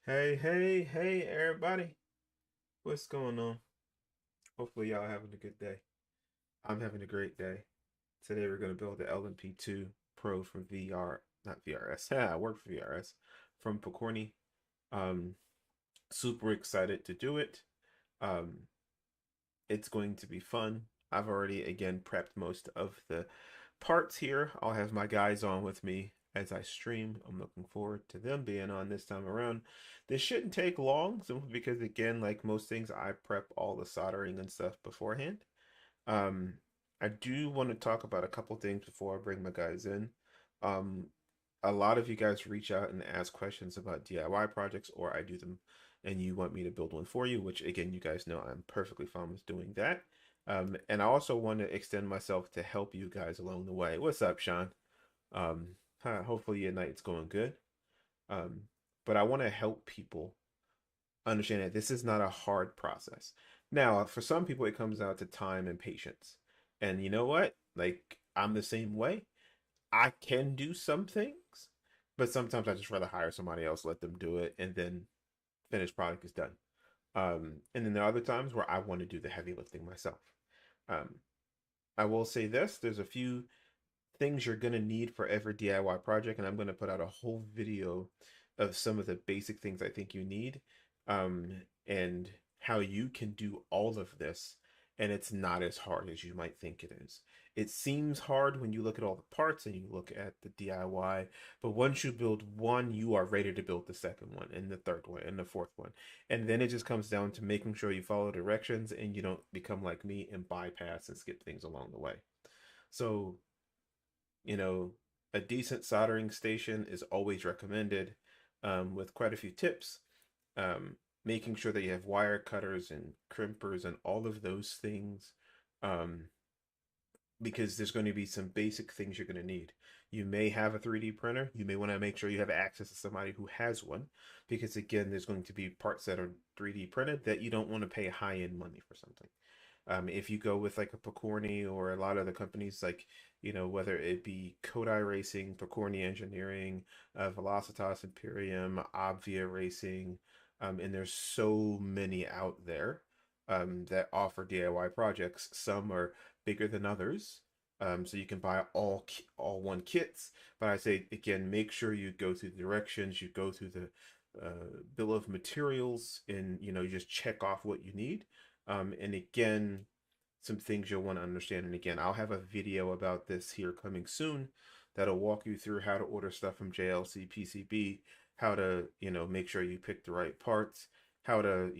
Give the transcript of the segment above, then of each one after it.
Hey, everybody. What's going on? Hopefully, y'all having a good day. I'm having a great day. Today, we're going to build the LMP2 Pro from not VRS. Yeah, I work for VRS from Pokorny. Um, Super excited to do it. Um, it's going to be fun. I've already, again, prepped most of the parts here. I'll have my guys on with me as I stream. I'm looking forward to them being on this time around. This shouldn't take long, simply because, again, like most things, I prep all the soldering and stuff beforehand. Um, I do want to talk about a couple things before I bring my guys in. Um, a lot of you guys reach out and ask questions about DIY projects, or I do them and you want me to build one for you, which again, you guys know I'm perfectly fine with doing that. And I also want to extend myself to help you guys along the way. What's up, Sean? Um, Hopefully your night's going good. Um, but I want to help people understand that this is not a hard process. Now, for some people, it comes down to time and patience. And you know what? Like, I'm the same way. I can do some things, but sometimes I just rather hire somebody else, let them do it, and then finished product is done. And then there are other times where I want to do the heavy lifting myself. Um, I will say this, there's a few things you're going to need for every DIY project, and I'm going to put out a whole video of some of the basic things I think you need, um, and how you can do all of this, and it's not as hard as you might think it is. It seems hard when you look at all the parts and you look at the DIY, but once you build one, you are ready to build the second one and the third one and the fourth one. And then it just comes down to making sure you follow directions and you don't become like me and bypass and skip things along the way. So you know, a decent soldering station is always recommended, with quite a few tips. Making sure that you have wire cutters and crimpers and all of those things, um, because there's going to be some basic things you're going to need. You may have a 3D printer. You may want to make sure you have access to somebody who has one, because again, there's going to be parts that are 3D printed that you don't want to pay high-end money for something. If you go with like a Pokorny or a lot of the companies, like, whether it be Kodai Racing, Pokorny Engineering, Velocitas Imperium, Obvia Racing, and there's so many out there, that offer DIY projects. Some are bigger than others, so you can buy all one kits. But I say again, make sure you go through the directions, you go through the bill of materials, and you just check off what you need. And again, some things you'll want to understand. And again, I'll have a video about this here coming soon that'll walk you through how to order stuff from JLC PCB, how to, make sure you pick the right parts, how to,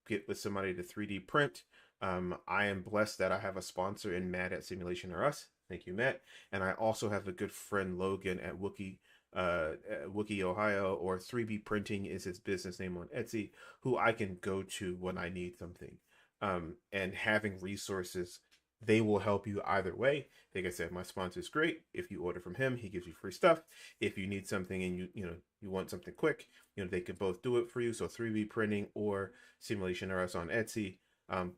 get with somebody to 3D print. I am blessed that I have a sponsor in Matt at Simulation or Us. Thank you, Matt. And I also have a good friend, Logan, at Wookie, Ohio, or 3B Printing is his business name on Etsy, who I can go to when I need something. And having resources, they will help you either way. Like I said, my sponsor is great. If you order from him, he gives you free stuff. If you need something and you want something quick, they can both do it for you. So 3B Printing or Simulation RS on Etsy,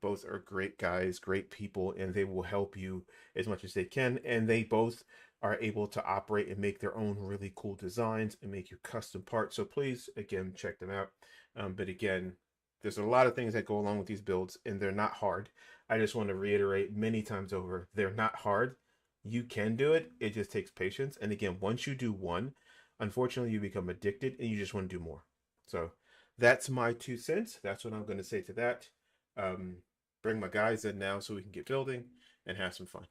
both are great guys, great people, and they will help you as much as they can. And they both are able to operate and make their own really cool designs and make you custom parts. So please, again, check them out. But again, there's a lot of things that go along with these builds, and they're not hard. I just want to reiterate many times over, they're not hard. You can do it. It just takes patience. And again, once you do one, unfortunately, you become addicted and you just want to do more. So that's my 2 cents. That's what I'm going to say to that. Um, Bring my guys in now so we can get building and have some fun.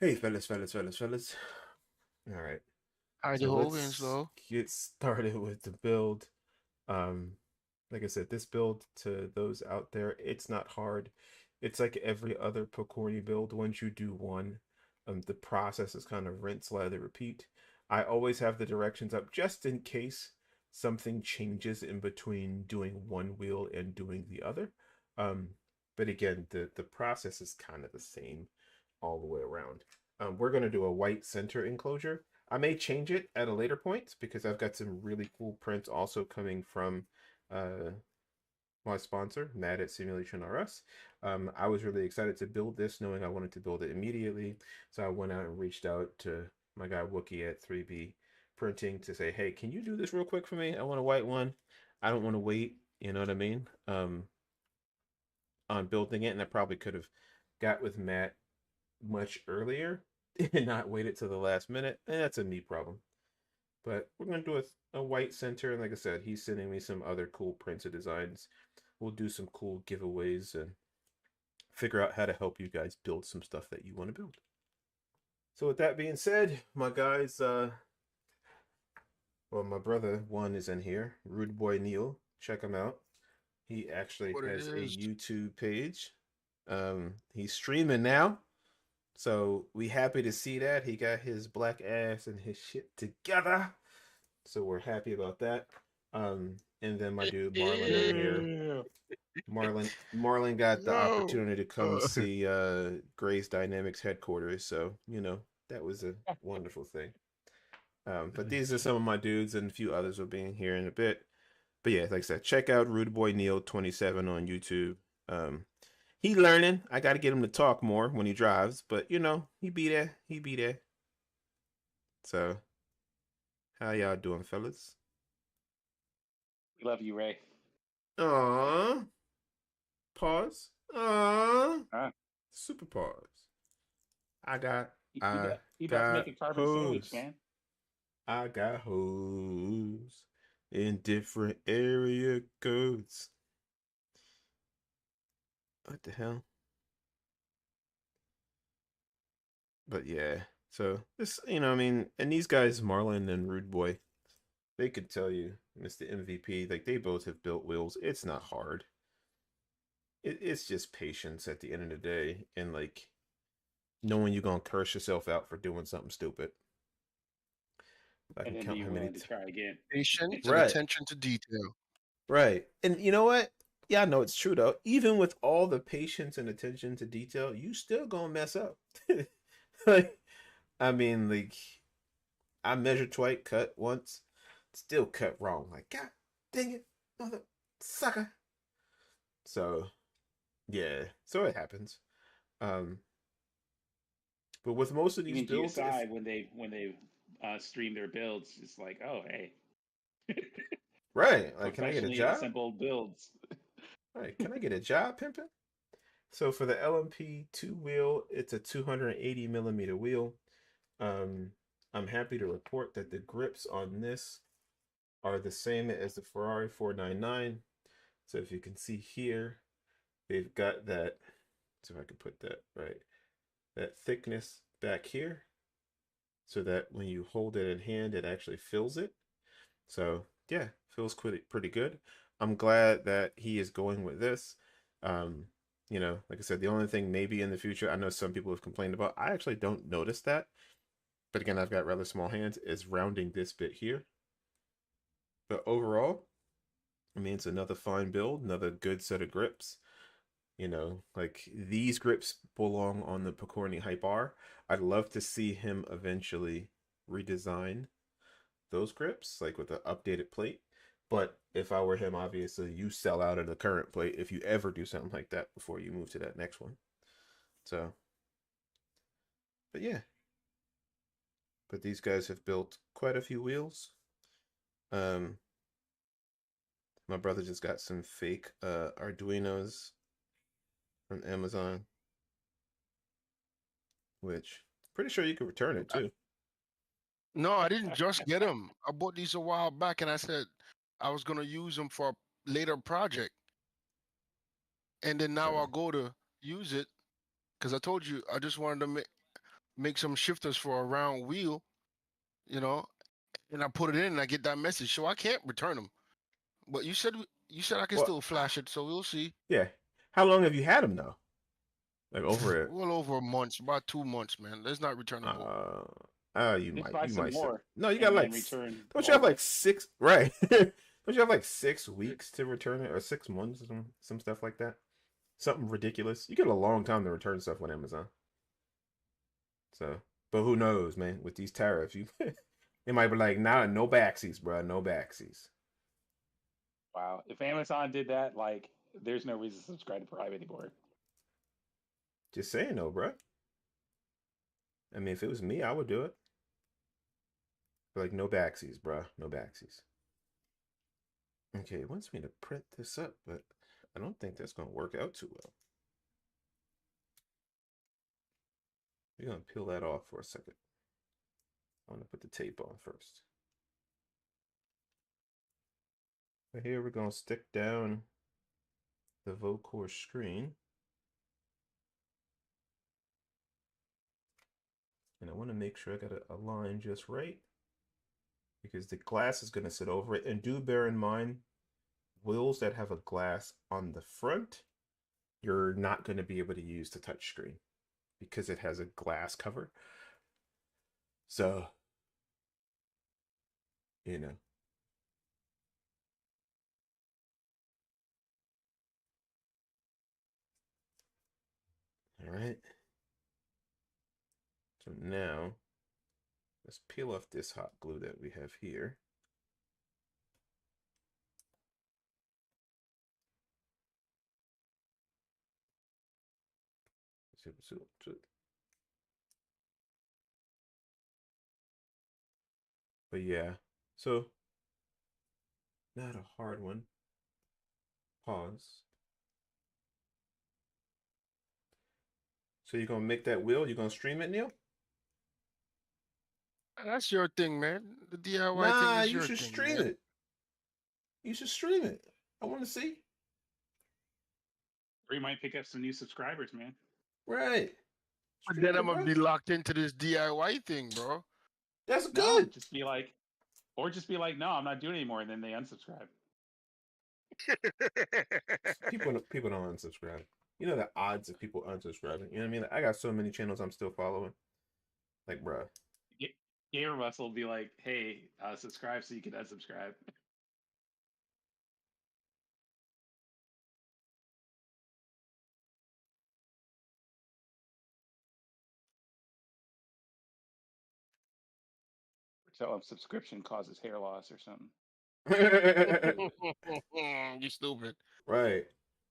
Hey, fellas. All right. Howdy So ho, let's Winslow. get started with the build. Um, like I said, this build, to those out there, it's not hard. It's like every other Pokorny build. Once you do one, the process is kind of rinse, lather, repeat. I always have the directions up just in case something changes in between doing one wheel and doing the other. Um, but again, the process is kind of the same all the way around. We're going to do a white center enclosure. I may change it at a later point because I've got some really cool prints also coming from uh, my sponsor, Mad at Simulation RS. I was really excited to build this, knowing I wanted to build it immediately. So I went out and reached out to my guy Wookie at 3B printing to say, hey, can you do this real quick for me? I want a white one. I don't want to wait. You know what I mean? On building it, and I probably could have got with Matt much earlier and not waited till the last minute. And that's a me problem. But we're gonna do a white center, and like I said, he's sending me some other cool printed designs. We'll do some cool giveaways and figure out how to help you guys build some stuff that you want to build. So with that being said, my guys, well, my brother one is in here, Rude Boy Neil. Check him out. He actually What it has a is. YouTube page. He's streaming now, so we happy to see that he got his black ass and his shit together. So we're happy about that. And then my dude Marlon in here. Yeah. Marlon got the Yo. opportunity to come see Gray's Dynamics headquarters, so that was a wonderful thing. But these are some of my dudes, and a few others will be in here in a bit. But yeah, like I said, check out Rude Boy Neil 27 on YouTube. He learning. I got to get him to talk more when he drives, but he be there. He be there. So, how y'all doing, fellas? We love you, Ray. Aww. Pause. Aww. Huh? Super pause. I got He about to make a carbon sandwich, hoes. man. I got hoes in different area codes. What the hell? But yeah, so this, I mean, and these guys, Marlon and Rude Boy, they could tell you, Mr. MVP, like they both have built wheels. It's not hard. It's just patience at the end of the day, and like knowing you're gonna curse yourself out for doing something stupid. I And can then count be how many. willing to try again. Patience and Right, attention to detail. right, and you know what? Yeah, I know it's true though. Even with all the patience and attention to detail, you still gonna mess up. Like, I mean, like I measured twice, cut once, still cut wrong. Like, God dang it, mother sucker. So yeah, so it happens. Um, but with most of these Even builds, if GSI when they stream their builds, it's like, oh hey, right, like, can I get a professionally job? assembled builds. Right, can I get a job, pimping? So for the LMP two wheel, it's a 280 millimeter wheel. Um, I'm happy to report that the grips on this are the same as the Ferrari 499. So if you can see here, they've got that. So if I can put that right, that thickness back here, so that when you hold it in hand, it actually fills it. So yeah, feels pretty good. I'm glad that he is going with this. Um, like I said, the only thing maybe in the future, I know some people have complained about, I actually don't notice that. But again, I've got rather small hands, is rounding this bit here. But overall, I mean, it's another fine build, another good set of grips. Like these grips belong on the Picorni Hype R. I'd love to see him eventually redesign those grips, like with an updated plate. But if I were him, obviously, you sell out of the current plate if you ever do something like that before you move to that next one. So, but yeah. But these guys have built quite a few wheels. My brother just got some fake Arduinos from Amazon, which pretty sure you could return it too. No, I didn't just get them. I bought these a while back, and I said I was gonna use them for a later project, and then now I'll go to use it because I told you I just wanted to make some shifters for a round wheel, you know, and I put it in, and I get that message, so I can't return them. But you said I can Well, still flash it, so we'll see. yeah. How long have you had them though? Like over it? Well over a month, about 2 months, man. That's not returnable. You Just might, buy you some might say, more no, you got and like, then return don't you all have of like it. six, right? Don't you have like 6 weeks to return it, or 6 months, or some stuff like that? Something ridiculous. You get a long time to return stuff on Amazon. So, but who knows, man? With these tariffs, it might be like, nah, no backsies, bro, no backsies. Wow, if Amazon did that, like, there's no reason to subscribe to Prime anymore. Just saying, though, bro. I mean, if it was me, I would do it. But like no backsies, bruh. No backsies. Okay, it wants me to print this up, but I don't think that's gonna work out too well. We're gonna peel that off for a second. I'm gonna put the tape on first. But here we're gonna stick down the Vocore screen. And I want to make sure I got it aligned just right, because the glass is going to sit over it. And do bear in mind, wheels that have a glass on the front, you're not going to be able to use the touch screen because it has a glass cover. So, you know. All right. So now, let's peel off this hot glue that we have here. But yeah, so not a hard one. Pause. So you're gonna make that wheel? You're gonna stream it, Neil? That's your thing, man. The DIY thing Nah, is you your should thing, stream man. it. You should stream it. I want to see. Or you might pick up some new subscribers, man. Right. But Stream then it, I'm gonna bro. be locked into this DIY thing, bro. That's No, good. just be like, no, I'm not doing it anymore, and then they unsubscribe. People don't unsubscribe. You know the odds of people unsubscribing. You know what I mean? Like, I got so many channels I'm still following. Like, bro. Gamer Russell will be like, hey, subscribe so you can unsubscribe. Tell him subscription causes hair loss or something. You stupid. Right.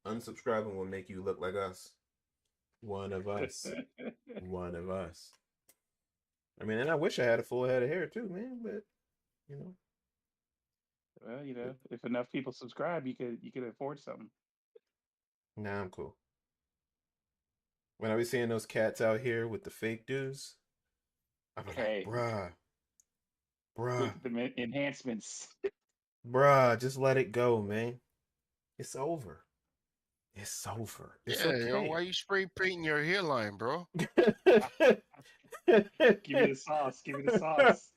Unsubscribing will make you look like us. One of us. One of us. I mean, and I wish I had a full head of hair too, man, but you know. Well, you know, if enough people subscribe, you could afford something. Nah, I'm cool. When I be seeing those cats out here with the fake dudes, I'm like, Hey, bruh, with bruh, the enhancements. bruh, just let it go, man. It's over. It's over. It's Yeah, yo, okay. why you spray painting your hairline, bro? Give me the sauce. Give me the sauce.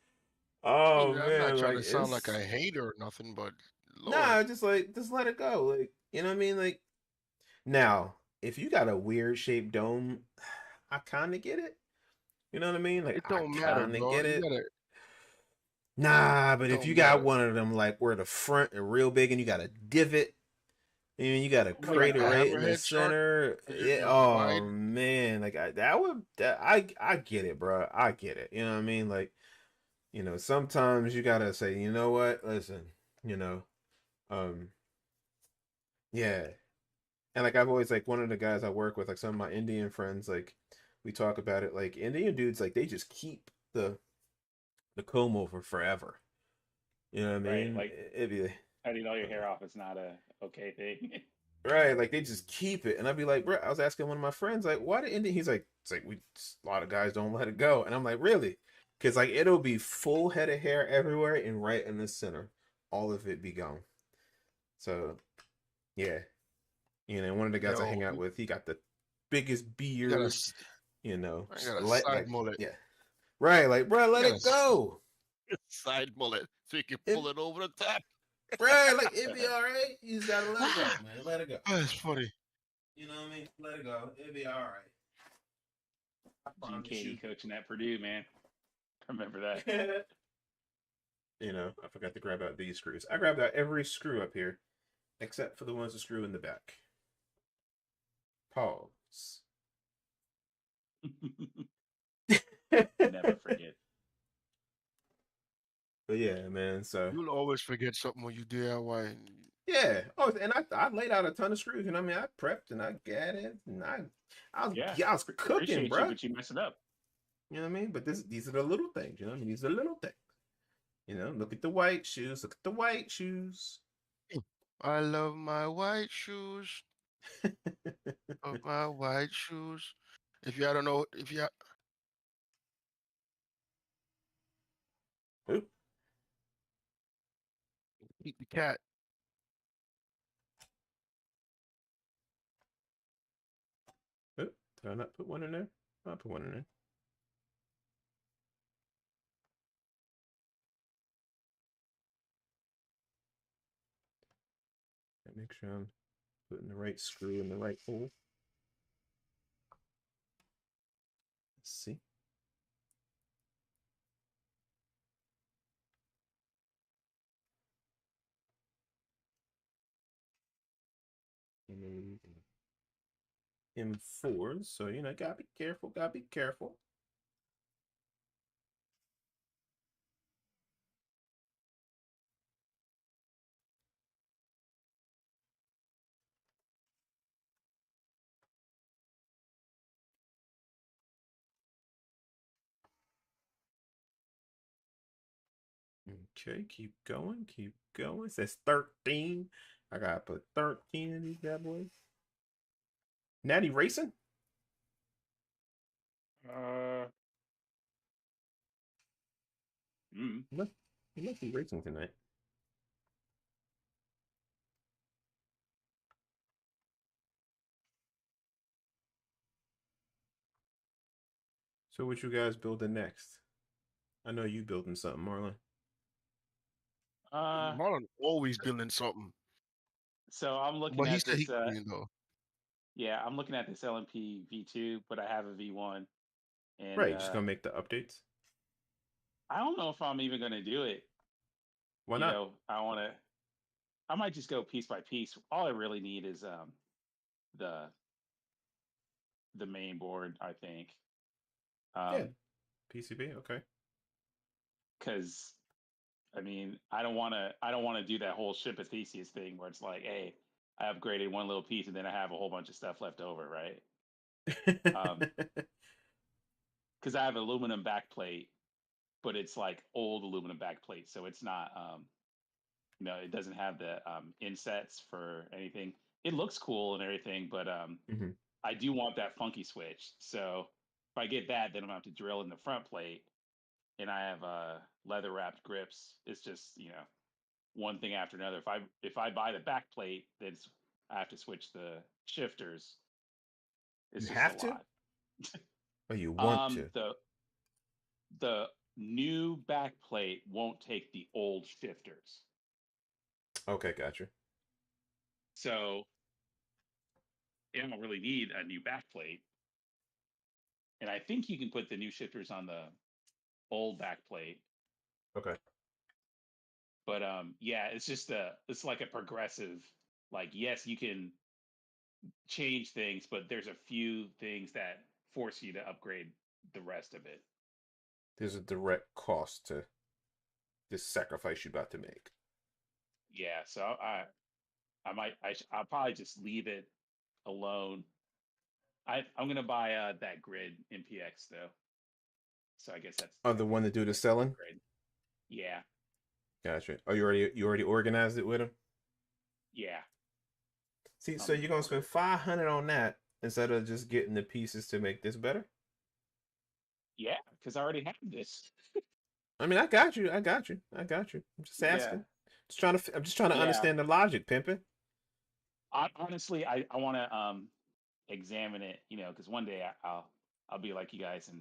Oh I'm not man, trying like to sound like it's a hater or nothing, but Lord, nah, just let it go. Like, you know what I mean? Like now, if you got a weird shaped dome, I kinda get it. You know what I mean? Like it I don't matter, kinda bro. get You it. gotta. Nah, but It if you don't got matter. one of them like where the front are real big and you got a divot, and you got a Oh my God. Like crater a right in the hammerhead chart, center. and Yeah, you're oh wide. man, like I get it, bro. I get it. You know what I mean? Like, you know, sometimes you gotta say, you know what? Listen, you know, um, yeah. And like I've always like one of the guys I work with, like some of my Indian friends, like we talk about it. Like Indian dudes, like they just keep the comb over forever. You know what I Right, mean? like It'd be cutting all your hair off is not a okay thing. right, like they just keep it, and I'd be like, bro. I was asking one of my friends, like, why the Indian? He's like, it's like a lot of guys don't let it go, and I'm like, really? Because like it'll be full head of hair everywhere, and right in the center, all of it be gone. So yeah, you know, one of the guys I hang Yo, out with, he got the biggest you got a, beard. You know, I got a like side mullet. yeah, right, like bro, You let got a it go. side mullet, so you can It, pull it over the top. right, like it'd be all right. You just gotta let it go, man. Let it go. That's funny. You know what I mean? Let it go. It'll be all right. I Gene promise you. Katie coaching at Purdue, man. Remember that. You know, I forgot to grab out these screws. I grabbed out every screw up here, except for the ones that screw in the back. Pause. Never forget. But yeah, man. So You'll always forget something when you DIY. yeah. Oh, and I laid out a ton of screws. You know what I mean? I prepped and I gathered and Yeah, I was cooking, appreciate you, bro. but you messed it up. You know what I mean? But these are the little things. You know what I mean? These are the little things. You know, look at the white shoes. Look at the white shoes. I love my white shoes. Of my white shoes. If y'all don't know, if y'all Oop, eat the cat, oop. Did I not put one in there? I put one in there. Make sure I'm putting the right screw in the right hole. Let's see. M4s, so you know, gotta be careful, gotta be careful. Okay, keep going, keep going. It says 13. I gotta put 13 in these bad boys. Natty racing? Mm. He must be racing tonight. So what you guys building next? I know you building something, Marlon. Marlon always building something. So I'm looking But he at said he this. clean though. Yeah, I'm looking at this LMP V2, but I have a V1, and Right, just gonna make the updates. I don't know if I'm even gonna do it. Why You not? know, I might just go piece by piece. All I really need is the the main board, I think. Yeah, PCB, okay. Because I mean, I don't want to do that whole ship of Theseus thing where it's like, hey, I upgraded one little piece and then I have a whole bunch of stuff left over, right? Because I have aluminum backplate, but it's like old aluminum backplate, so it's not, you know, it doesn't have the insets for anything. It looks cool and everything, but Mhm. I do want that funky switch. So if I get that, then I'm gonna have to drill in the front plate, and I have leather wrapped grips. It's just, you know, one thing after another. If I buy the back plate, then I have to switch the shifters. You It's just a have to? lot. Or you want to? The new back plate won't take the old shifters. Okay, gotcha. So I don't really need a new back plate. And I think you can put the new shifters on the old back plate. Okay. But yeah, it's just it's like a progressive, like, yes, you can change things, but there's a few things that force you to upgrade the rest of it. There's a direct cost to this sacrifice you're about to make. Yeah, so I'll probably just leave it alone. I'm gonna buy that grid MPX though, so I guess that's Oh, the one to do the next selling? upgrade. Yeah, Gotcha. Oh, you already organized it with him? yeah. See, so you're gonna spend 500 on that instead of just getting the pieces to make this better? Yeah, because I already have this. I mean, I got you. I got you. I got you. I'm just Yeah, asking. I'm just trying to yeah. understand the logic, pimping. Honestly, I want to examine it, you know, because one day I'll be like you guys and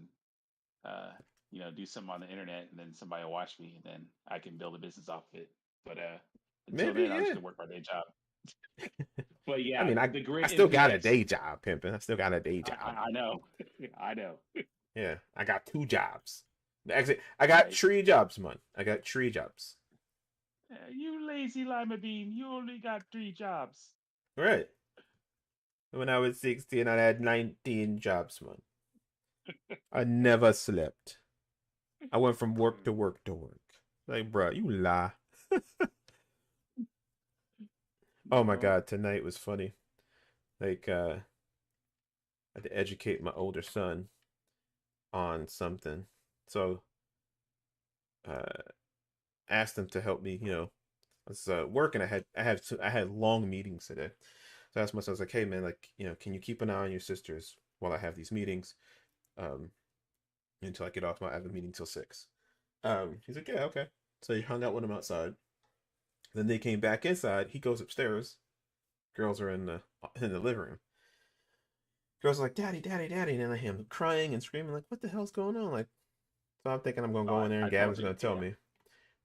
uh, you know, do something on the internet, and then somebody will watch me, and then I can build a business off of it. But until Maybe, then, I'm just yeah. gonna work my day job. But I yeah, mean, I the I grid still got a MPX. day job, pimping. I still got a day job. I know, I know. Yeah, I got 2 jobs. Actually, I got Right. 3 jobs, man. I got 3 jobs. You lazy lima bean. You only got 3 jobs. Right. When I was 16, I had 19 jobs, man. I never slept. I went from work to work to work. Like, bro, you lie. Oh my No. God, tonight was funny. Like, I had to educate my older son on something. So, uh, asked them to help me. I was working. I had long meetings today. So I asked myself, I was like, hey man, like, can you keep an eye on your sisters while I have these meetings? Um, until I get off I have a meeting till 6. He's like, yeah, okay. So he hung out with him outside. Then they came back inside. He goes upstairs. Girls are in the living room. Girls are like, daddy, daddy, daddy, and then I hear him crying and screaming, like, what the hell's going on? Like, so I'm thinking I'm gonna go in there and I know Gavin's what gonna tell me,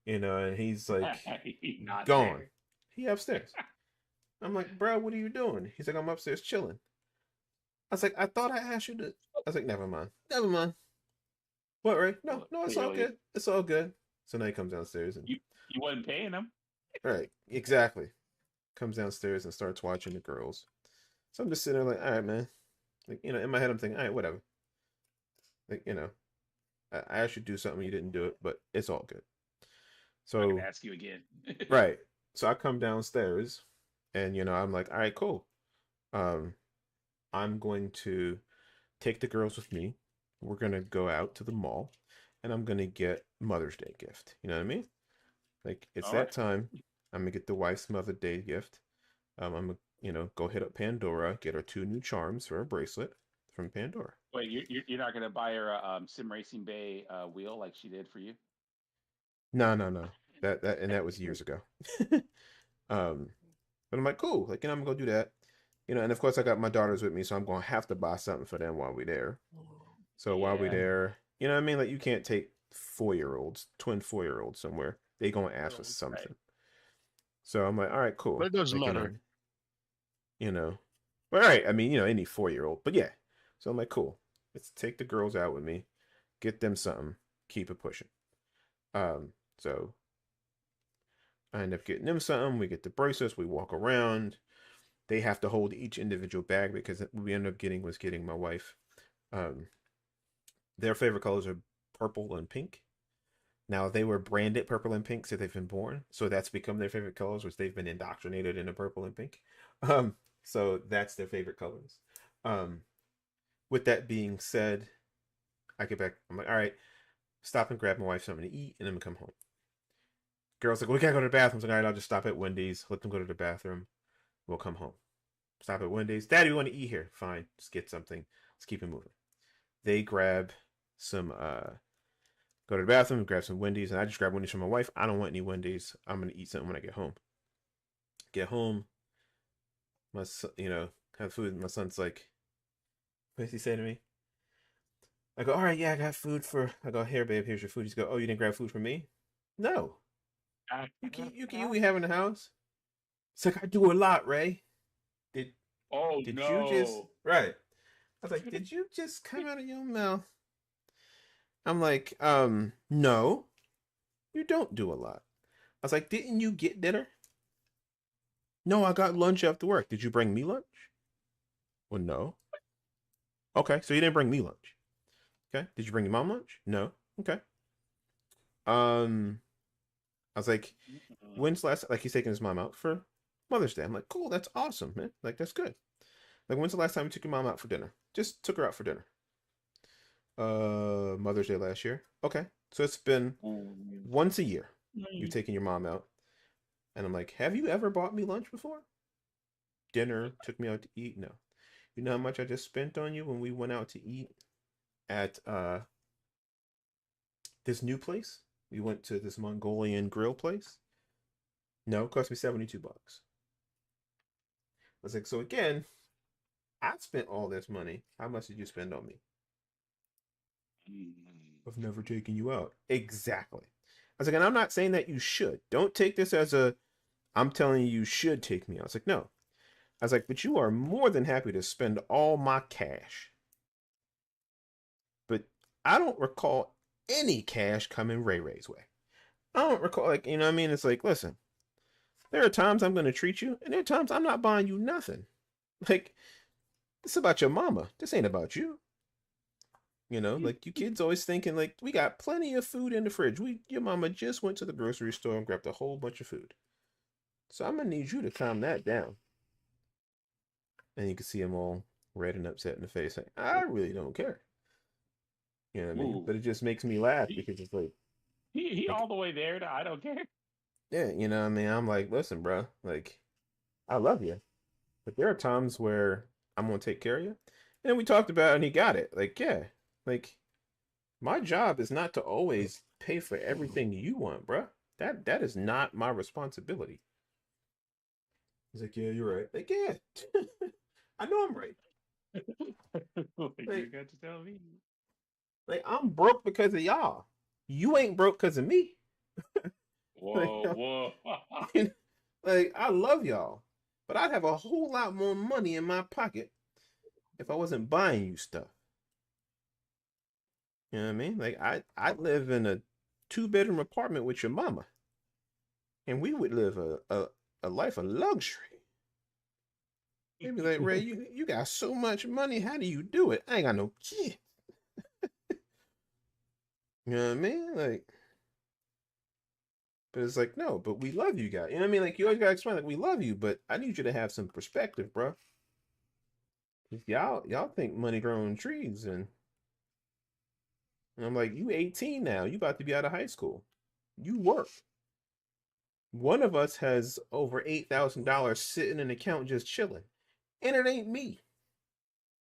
and he's like, He's not gone. there. He upstairs. I'm like, bro, what are you doing? He's like, I'm upstairs chilling. I was like, I thought I asked you to. I was like, never mind. Never mind. What, Ray? No, no, it's all Clearly, good. It's all good. So now he comes downstairs and you wasn't paying him. right, exactly. Comes downstairs and starts watching the girls. So I'm just sitting there like, all right, man. Like, in my head I'm thinking, all right, whatever. Like, I asked you to do something, you didn't do it, but it's all good. I'm not So gonna ask you again. right. So I come downstairs and I'm like, all right, cool. I'm going to take the girls with me. We're gonna go out to the mall and I'm gonna get Mother's Day gift. You know what I mean? Like it's All that right. time. I'm gonna get the wife's Mother's Day gift. I'm gonna, go hit up Pandora, get her 2 new charms for a bracelet from Pandora. Wait, you're not gonna buy her a Sim Racing Bay wheel like she did for you? No, no, no. That was years ago. um, but I'm like, cool. Like, I'm gonna go do that. And of course I got my daughters with me, so I'm gonna have to buy something for them while we're there. So while we're Yeah. there, you know what I mean? Like you can't take 4-year-olds, twin 4-year-olds somewhere. They gonna ask for Right. something. So I'm like, all right, cool. But it doesn't Like, matter. you know, all right. I mean, any 4-year-old, but yeah. So I'm like, cool. Let's take the girls out with me, get them something, keep it pushing. So I end up getting them something. We get the bracelets. We walk around. They have to hold each individual bag because what we ended up getting my wife. Um, their favorite colors are purple and pink. Now they were branded purple and pink since they've been born, so that's become their favorite colors, which they've been indoctrinated into purple and pink. So that's their favorite colors. Um, with that being said, I get back. I'm like, all right, stop and grab my wife something to eat, and then we come home. Girls like, well, we gotta go to the bathroom. So, all right, I'll just stop at Wendy's, let them go to the bathroom. We'll come home. Stop at Wendy's. Daddy, we want to eat here. Fine, just get something. Let's keep it moving. They grab some. Go to the bathroom, grab some Wendy's, and I just grab Wendy's for my wife. I don't want any Wendy's. I'm gonna eat something when I get home. Get home, my son, have food. My son's like, what does he say to me? I go, all right, yeah, I got food for. I go, here, babe, here's your food. He's go, oh, you didn't grab food for me? No, you we have in the house. It's like I do a lot, Ray. Did Oh did you just no. right? I was like, did you just come out of your mouth? I'm like, no, you don't do a lot. I was like, didn't you get dinner? No, I got lunch after work. Did you bring me lunch? Well, no. Okay, so you didn't bring me lunch. Okay. Did you bring your mom lunch? No. Okay. I was like, when's last like he's taking his mom out for Mother's Day? I'm like, cool, that's awesome, man. Like that's good. Like when's the last time you took your mom out for dinner? Just took her out for dinner. Mother's Day last year. Okay. So it's been once a year you taking your mom out. And I'm like, have you ever bought me lunch before? Dinner, took me out to eat? No. You know how much I just spent on you when we went out to eat at this new place? We went to this Mongolian grill place. No, it cost me $72. I was like, so again, I spent all this money. How much did you spend on me? I've never taken you out. Exactly. I was like, and I'm not saying that you should. Don't take this as I'm telling you should take me out. I was like, no. I was like, but you are more than happy to spend all my cash. But I don't recall any cash coming Ray Ray's way. I don't recall, like, you know what I mean? It's like, listen, there are times I'm going to treat you, and there are times I'm not buying you nothing. Like, it's about your mama. This ain't about you. Like you kids always thinking like we got plenty of food in the fridge. Your mama just went to the grocery store and grabbed a whole bunch of food. So I'm gonna need you to calm that down. And you can see him all red and upset in the face. Like, I really don't care. You know what I mean? Ooh. But it just makes me laugh because it's like, he Like, all the way there to I don't care. yeah, you know what I mean? I'm like, listen, bro, like, I love you. But there are times where I'm gonna take care of you. And we talked about it and he got it. Like, yeah. Like, my job is not to always pay for everything you want, bro. That is not my responsibility. He's like, yeah, you're right. Like, yeah. I know I'm right. Like, you Like, got to tell me. I'm broke because of y'all. You ain't broke because of me. Like, Whoa, whoa. like, I love y'all. But I'd have a whole lot more money in my pocket if I wasn't buying you stuff. You know what I mean? Like I live in a 2 bedroom apartment with your mama. And we would live a life of luxury. They'd be like, Ray, you got so much money. How do you do it? I ain't got no kid. You know what I mean? Like, but it's like, no, but we love you guys. You know what I mean? Like, you always gotta explain, like, we love you, but I need you to have some perspective, bro. Y'all think money growing trees, and I'm like, you 18 now. You about to be out of high school. You work. One of us has over $8,000 sitting in an account just chilling, and it ain't me.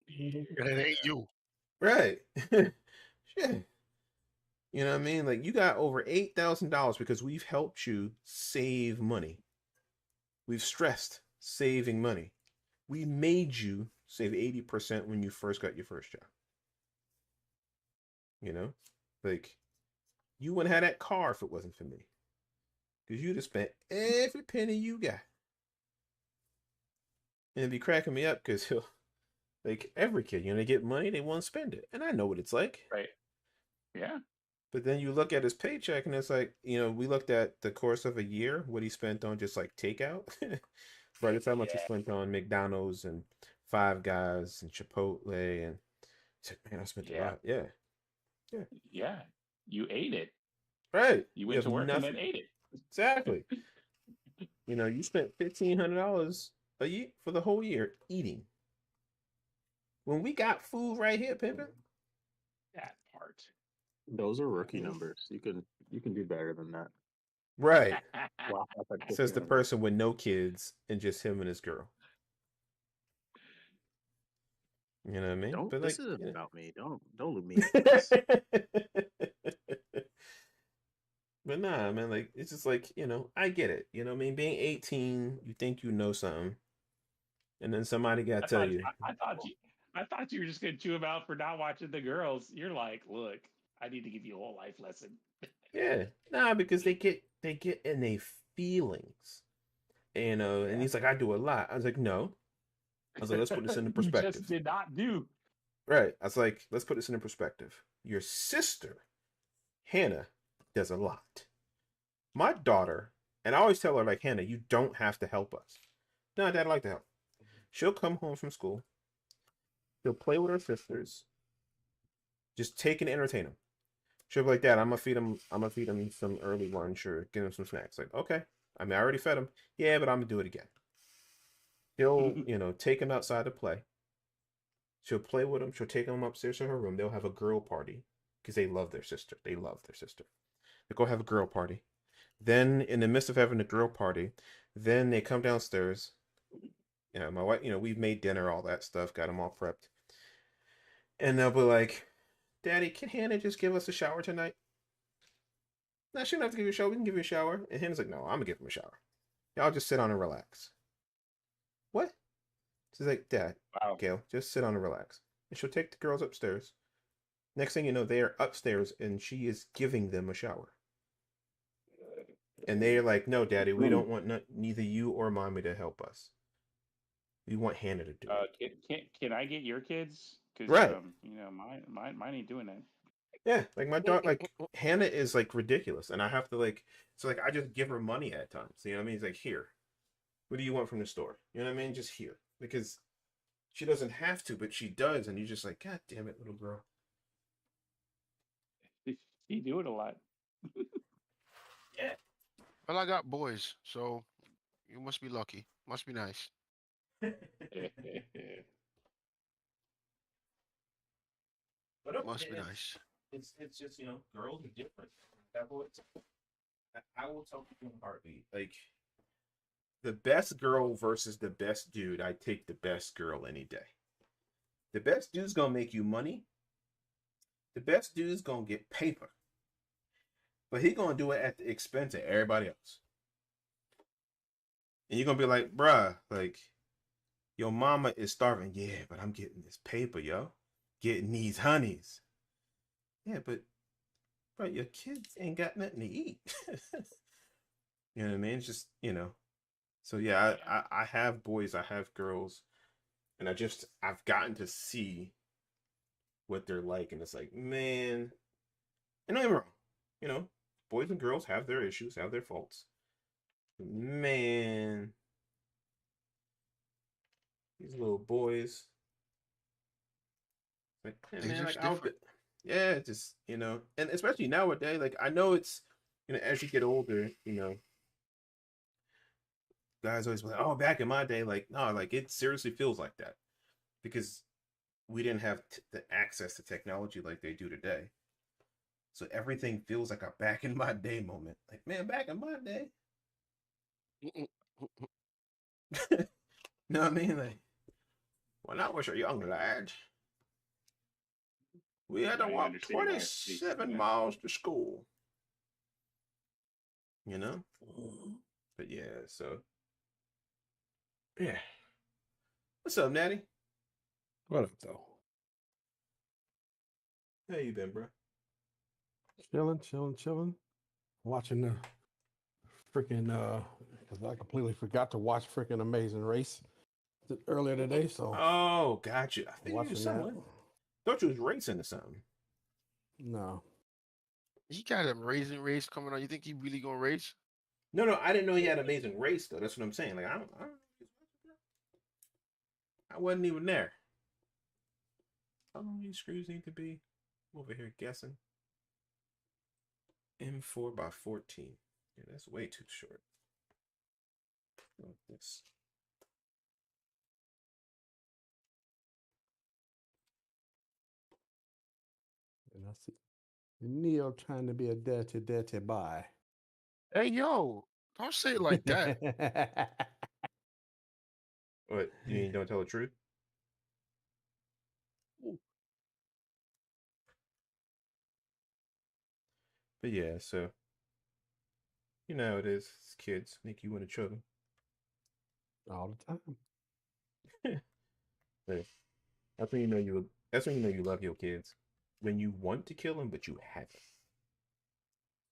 And it ain't you. Right? Shit. You know what I mean? Like, you got over $8,000 because we've helped you save money. We've stressed saving money. We made you save 80% when you first got your first job. You know? Like, you wouldn't have that car if it wasn't for me. Because you'd have spent every penny you got. And it'd be cracking me up because he'll, like, every kid, they get money, they want to spend it. And I know what it's like. Right. Yeah. But then you look at his paycheck and it's like, we looked at the course of a year, what he spent on just like takeout. Right, it's how much he spent on McDonald's and Five Guys and Chipotle. And he's like, man, I spent a lot. Yeah. Yeah. Yeah. You ate it. Right. You You went have to work and nothing. then ate it. Exactly. You spent $1,500 a year for the whole year eating. When we got food right here, Pimpin'. That part. Those are rookie numbers. You can do better than that. Right. Wow, that's like Says the 1,500. person with no kids and just him and his girl. You know what I mean? Don't. But This like, isn't about me. Don't loop me into this. But nah, man, like it's just like, I get it. You know what I mean? Being 18, you think you know something, and then somebody gotta I tell thought you, I thought you were just gonna chew him out for not watching the girls. You're like, look, I need to give you a whole life lesson. yeah, nah, because they get in their feelings. And he's like, I do a lot. I was like, no. I was like, let's put this into You just perspective. did not do. Right. I was like, let's put this into perspective. Your sister, Hannah, does a lot. My daughter, and I always tell her, like, Hannah, you don't have to help us. No, Dad, I'd like to help. She'll come home from school. She'll play with her sisters. Just take and entertain them. She'll be like, Dad, I'm gonna feed him. I'm gonna feed him some early lunch or give him some snacks. Like, okay. I mean, I already fed him. Yeah, but I'm gonna do it again. She'll, take him outside to play. She'll play with him. She'll take him upstairs to her room. They'll have a girl party because they love their sister. They love their sister. They go have a girl party. Then, in the midst of having the girl party, then they come downstairs. My wife, we've made dinner, all that stuff, got them all prepped. And they'll be like, Daddy, can Hannah just give us a shower tonight? No, she don't have to give you a shower. We can give you a shower. And Hannah's like, no, I'm going to give him a shower. Y'all just sit on and relax. What? She's like, Dad, Wow. Gail, just sit on and relax. And she'll take the girls upstairs. Next thing you know, they are upstairs and she is giving them a shower. And they're like, no, Daddy, we don't want neither you or Mommy to help us. We want Hannah to do it. Can I get your kids? Because Right. mine ain't doing that. Yeah, like my daughter, like Hannah is like ridiculous, and I have to so I just give her money at times. You know what I mean? It's like, here, what do you want from the store? You know what I mean? Just here, because she doesn't have to, but she does, and you're just like, God damn it, little girl. You do it a lot. Yeah. Well, I got boys, so you must be lucky. Must be nice. But Must be nice. It's just girls are different. I will tell you in a heartbeat. Like the best girl versus the best dude, I take the best girl any day. The best dude's gonna make you money. The best dude's gonna get paper, but he gonna do it at the expense of everybody else. And you're gonna be like, bruh, like your mama is starving. Yeah, but I'm getting this paper, yo. Getting these honeys. Yeah, but your kids ain't got nothing to eat. You know what I mean? It's just, So yeah, I have boys, I have girls, and I've gotten to see what they're like, and it's like, man, and don't get me wrong, boys and girls have their issues, have their faults. Man, these little boys, like, They man, like just different. yeah, just and especially nowadays, like I know it's as you get older, guys always be like, oh, back in my day, like no, like it seriously feels like that because we didn't have the access to technology like they do today. So everything feels like a back in my day moment. Like, man, back in my day. You know what I mean? Like, when I was a young lad, we had to Now you walk understand why it's 27 miles to school. You know? But yeah, so. Yeah. What's up, Natty? What up, though? How you been, bro? Chilling. Watching the freaking because I completely forgot to watch freaking Amazing Race earlier today. So Oh, gotcha. I think you watching was that. somewhere. Thought you was racing or something. No. He got a racing race coming on. You think he really gonna race? No, I didn't know he had Amazing Race though. That's what I'm saying. Like I wasn't even there. How long these screws need to be? I'm over here guessing. M4 by 14. Yeah, that's way too short. Like this. And I see Neo trying to be a dirty boy. Hey yo, don't say it like that. What? You mean don't tell the truth? But yeah, so you know how it is. It's kids make you want to choke them. All the time. But that's when you know you. That's when you know you love your kids. When you want to kill them, but you haven't.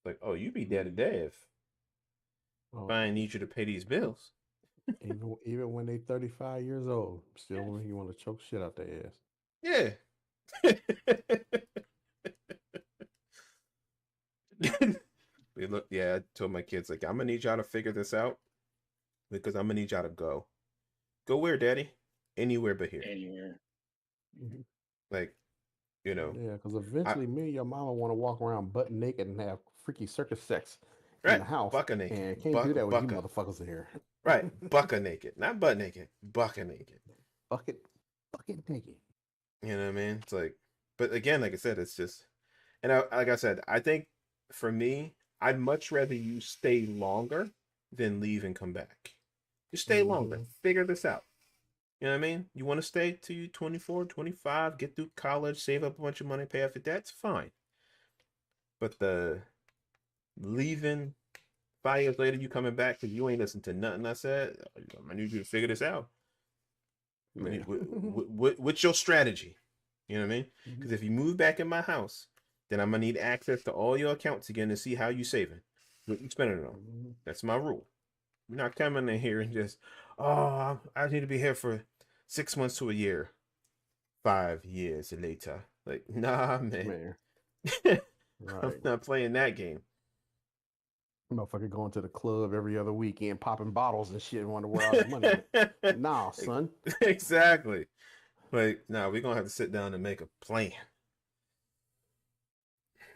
Like, oh, you be dead today if I need you to pay these bills. even when they 35 years old, still when you want to choke shit out their ass. Yeah. Look, yeah, I told my kids, like, I'm gonna need y'all to figure this out because I'm gonna need y'all to go. Go where, Daddy? Anywhere but here. Anywhere. Mm-hmm. Like, Yeah, because eventually me and your mama want to walk around butt naked and have freaky circus sex in right, the house. bucka naked. And can't do that with you motherfuckers in here. Right, bucka naked. Not butt naked, bucka naked. Bucket naked. You know what I mean? It's like, but again, like I said, it's just, and like I said, I think for me, I'd much rather you stay longer than leave and come back. Just stay longer. Figure this out. You know what I mean? You want to stay till you 24, 25, get through college, save up a bunch of money, pay off your debts, fine. But the leaving 5 years later, you coming back because you ain't listened to nothing I said, I need you to figure this out. What's your strategy? You know what I mean? Because if you move back in my house, then I'm going to need access to all your accounts again to see how you saving, what you spending it on. That's my rule. You're not coming in here and just, oh, I need to be here for 6 months to a year. 5 years later. Like, nah, man. Right. I'm not playing that game. Motherfucker going to the club every other weekend, popping bottles and shit, and wonder where all the money went. Nah, son. Exactly. Like, nah, we're going to have to sit down and make a plan.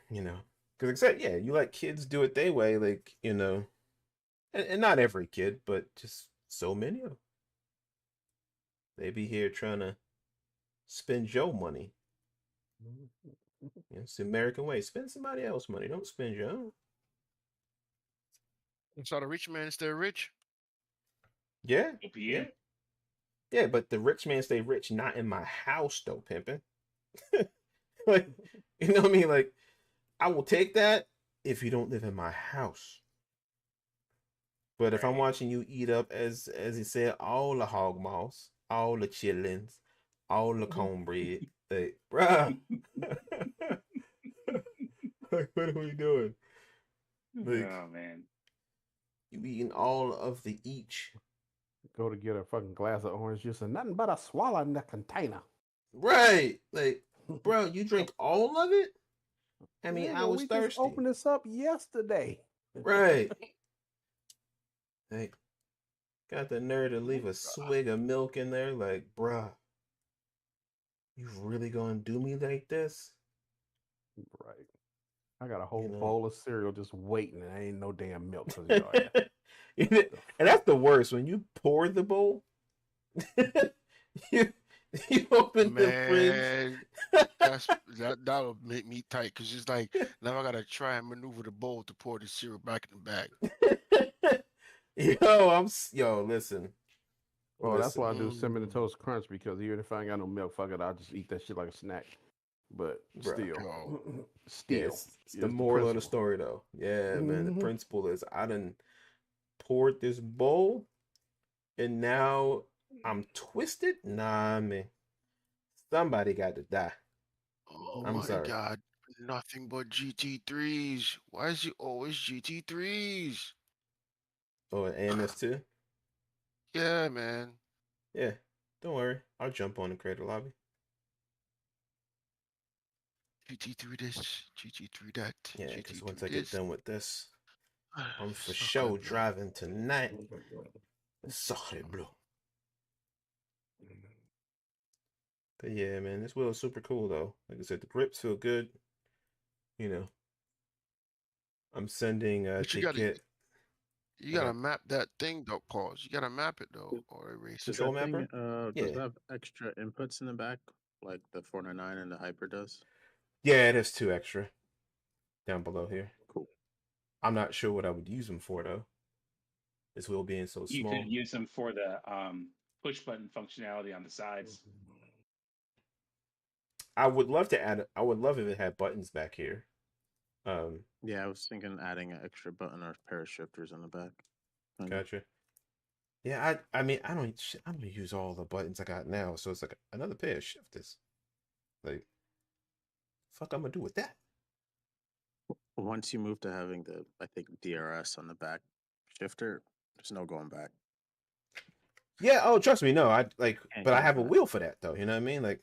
Because like I said, yeah, you let kids do it their way, like, and not every kid, but just so many of them. They be here trying to spend your money. It's the American way. Spend somebody else's money. Don't spend your own. So the rich man stay rich. Yeah, Good for yeah, you. yeah. But the rich man stay rich, not in my house though, pimping. Like, you know what I mean? Like, I will take that if you don't live in my house. But if I'm Right. watching you eat up, as he said, all the hog moss, all the chitlins, all the cornbread, like, bruh, like, what are we doing? Like, Oh man. you eating all of the each, Go to get a fucking glass of orange juice and nothing but a swallow in the container. right? Like, bro, you drink all of it? I mean, I Nigga, was we just thirsty, opened this up yesterday. right? Like, got the nerve to leave a swig of milk in there, like, bruh, you really gonna do me like this? Right. I got a whole You know? bowl of cereal just waiting, and ain't no damn milk because your ass. And that's the worst when you pour the bowl. you you open the fridge. Man, that'll make me tight because it's like now I gotta try and maneuver the bowl to pour the cereal back in the bag. Yo, listen. Well, that's why I Listen. do cinnamon toast crunch, because even if I ain't got no milk, fuck it, I'll just eat that shit like a snack. But Bruh. still, Yo. Yeah, still, it's the moral of the story though. Yeah, man. The Mhm. principle is I done poured this bowl and now I'm twisted. Nah, man. Somebody got to die. Oh I'm my sorry. God, nothing but GT3s. Why is it always GT3s? Oh, and AMS too? Yeah, man. Yeah. Don't worry. I'll jump on the creator lobby. GT3 this, GT3 that, Yeah, because once GT3 I get this. done with this, I'm for Sacre sure bleu. driving tonight. Sacre bleu. But yeah, man, this wheel is super cool though. Like I said, the grips feel good. You know, I'm sending But to get. you Go gotta ahead. map that thing though, pause. You gotta map it though, Does or erase does it. Control that thing mapper? does it Yeah. have extra inputs in the back like the 499 and the Hyper does? Yeah, it has 2 extra down below here. Cool. I'm not sure what I would use them for though. This wheel being so You could small. use them for the push button functionality on the sides. I would love to add. I would love if it had buttons back here. Yeah, I was thinking adding an extra button or pair of shifters in the back. Gotcha. Yeah, I mean, I don't use all the buttons I got now, so it's like another pair of shifters. Like, fuck, I'm gonna do with that. Once you move to having the, I think, DRS on the back shifter, there's no going back. Yeah. Oh, trust me. No, Can't but I change have a that. wheel for that though. You know what I mean? Like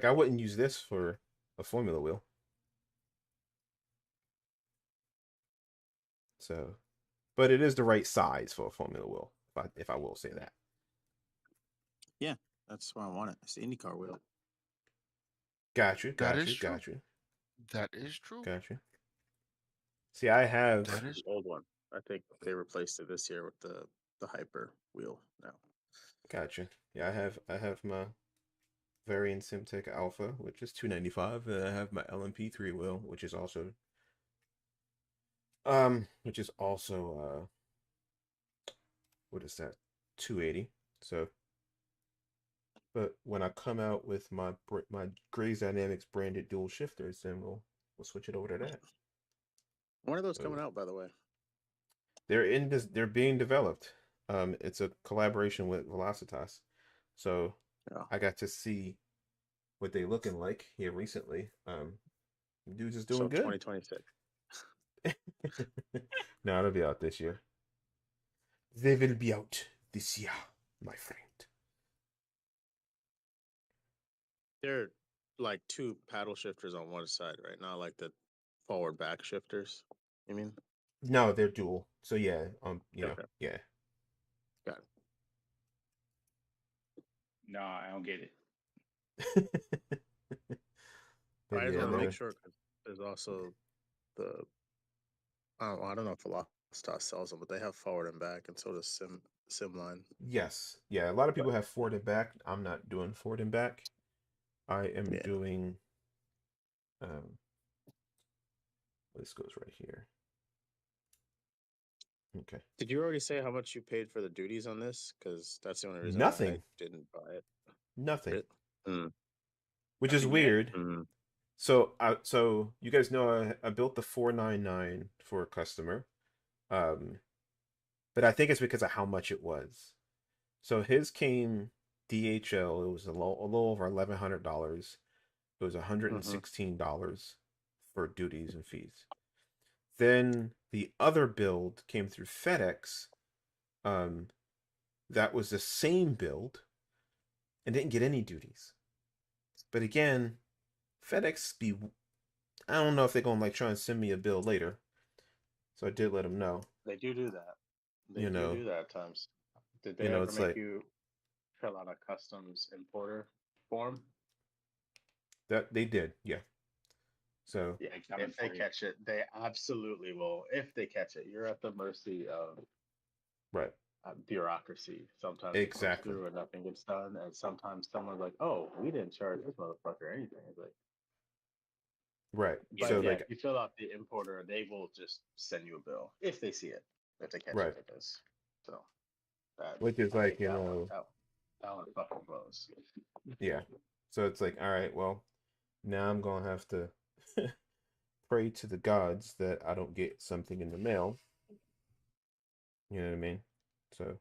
I wouldn't use this for a formula wheel. So, but it is the right size for a formula wheel. If I will say that. Yeah, that's why I want it. It's the IndyCar wheel. Got you. That Got is you. true. Got you. That is true. Got you. See, I have. That is The old one. I think they replaced it this year with the Hyper wheel now. Gotcha. Yeah, I have my Variant Simtech Alpha, which is $295, and I have my LMP3 wheel, which is also what is that? 280. So, but when I come out with my Grays Dynamics branded dual shifters, then we'll switch it over to that. When are those So coming out, by the way? they're being developed. It's a collaboration with Velocitas. So Yeah. I got to see what they looking like here recently. Dudes is doing So good. 2026. No, it'll be out this year. They will be out this year, my friend. They're like 2 paddle shifters on one side right now, like the forward back shifters. You mean? No, they're dual. So yeah, Okay. yeah. Got it. No, I don't get it. But I just yeah, want to no, make sure because there's also the I don't know if Velocitas sells them, but they have forward and back, and so does Simline. yes, yeah. A lot of people have forward and back. I'm not doing forward and back. I am Yeah. doing This goes right here. Okay. Did you already say how much you paid for the duties on this? Because that's the only reason Nothing. I didn't buy it. Nothing. Mm. Which is Nothing yet? weird. Mm. So you guys know I built the 499 for a customer, but I think it's because of how much it was. So his came DHL. It was a little over $1,100. It was $116 for duties and fees. Then the other build came through FedEx. That was the same build and didn't get any duties. But again, FedEx I don't know if they're gonna like try and send me a bill later. So I did let them know. They do that. They You know. do that at times. Did they You know, ever it's make like you fill out a customs importer form? that they did, yeah. So Yeah, They coming if they for you. catch it, they absolutely will. If they catch it, you're at the mercy of right, bureaucracy. Sometimes it comes exactly, through and nothing gets done, and sometimes someone's like, "Oh, we didn't charge this motherfucker anything." It's like, right. but So yeah, like, if you fill out the importer, they will just send you a bill if they see it, if they catch right, it, it is. So that which is I like think that one fucking blows. yeah. So it's like, all right, well, now I'm gonna have to pray to the gods that I don't get something in the mail. You know what I mean? So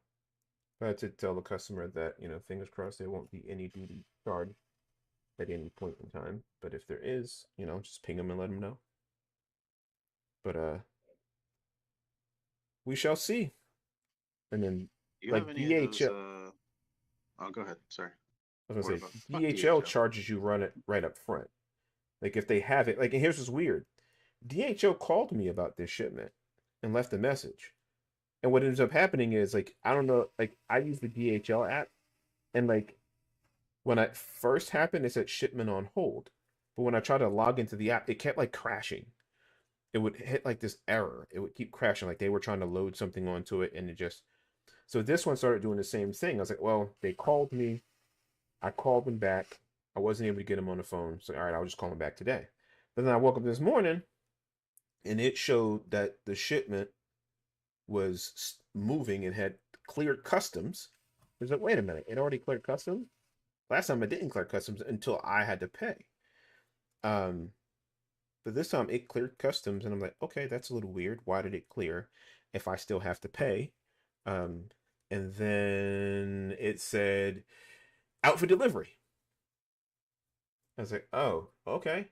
I had to tell the customer that, fingers crossed there won't be any duty charged at any point in time. But if there is, just ping them and let them know. But we shall see. And then Do you like have any of those? DHL, Oh, go ahead. Sorry. I was gonna say Fuck DHL DHL. charges you run it right up front. Like if they have it, like, and here's what's weird. DHL called me about this shipment and left a message. And what ends up happening is like, I don't know, like I use the DHL app and like when it first happened, it said shipment on hold. But when I tried to log into the app, it kept like crashing. It would hit like this error. It would keep crashing, like they were trying to load something onto it, and it just. So this one started doing the same thing. I was like, well, they called me. I called them back. I wasn't able to get them on the phone. So all right, I'll just call them back today. But then I woke up this morning, and it showed that the shipment was moving and had cleared customs. I was like, wait a minute, it already cleared customs? Last time it didn't clear customs until I had to pay. But this time it cleared customs, and I'm like, okay, that's a little weird. Why did it clear if I still have to pay? And then it said out for delivery. I was like, oh, okay.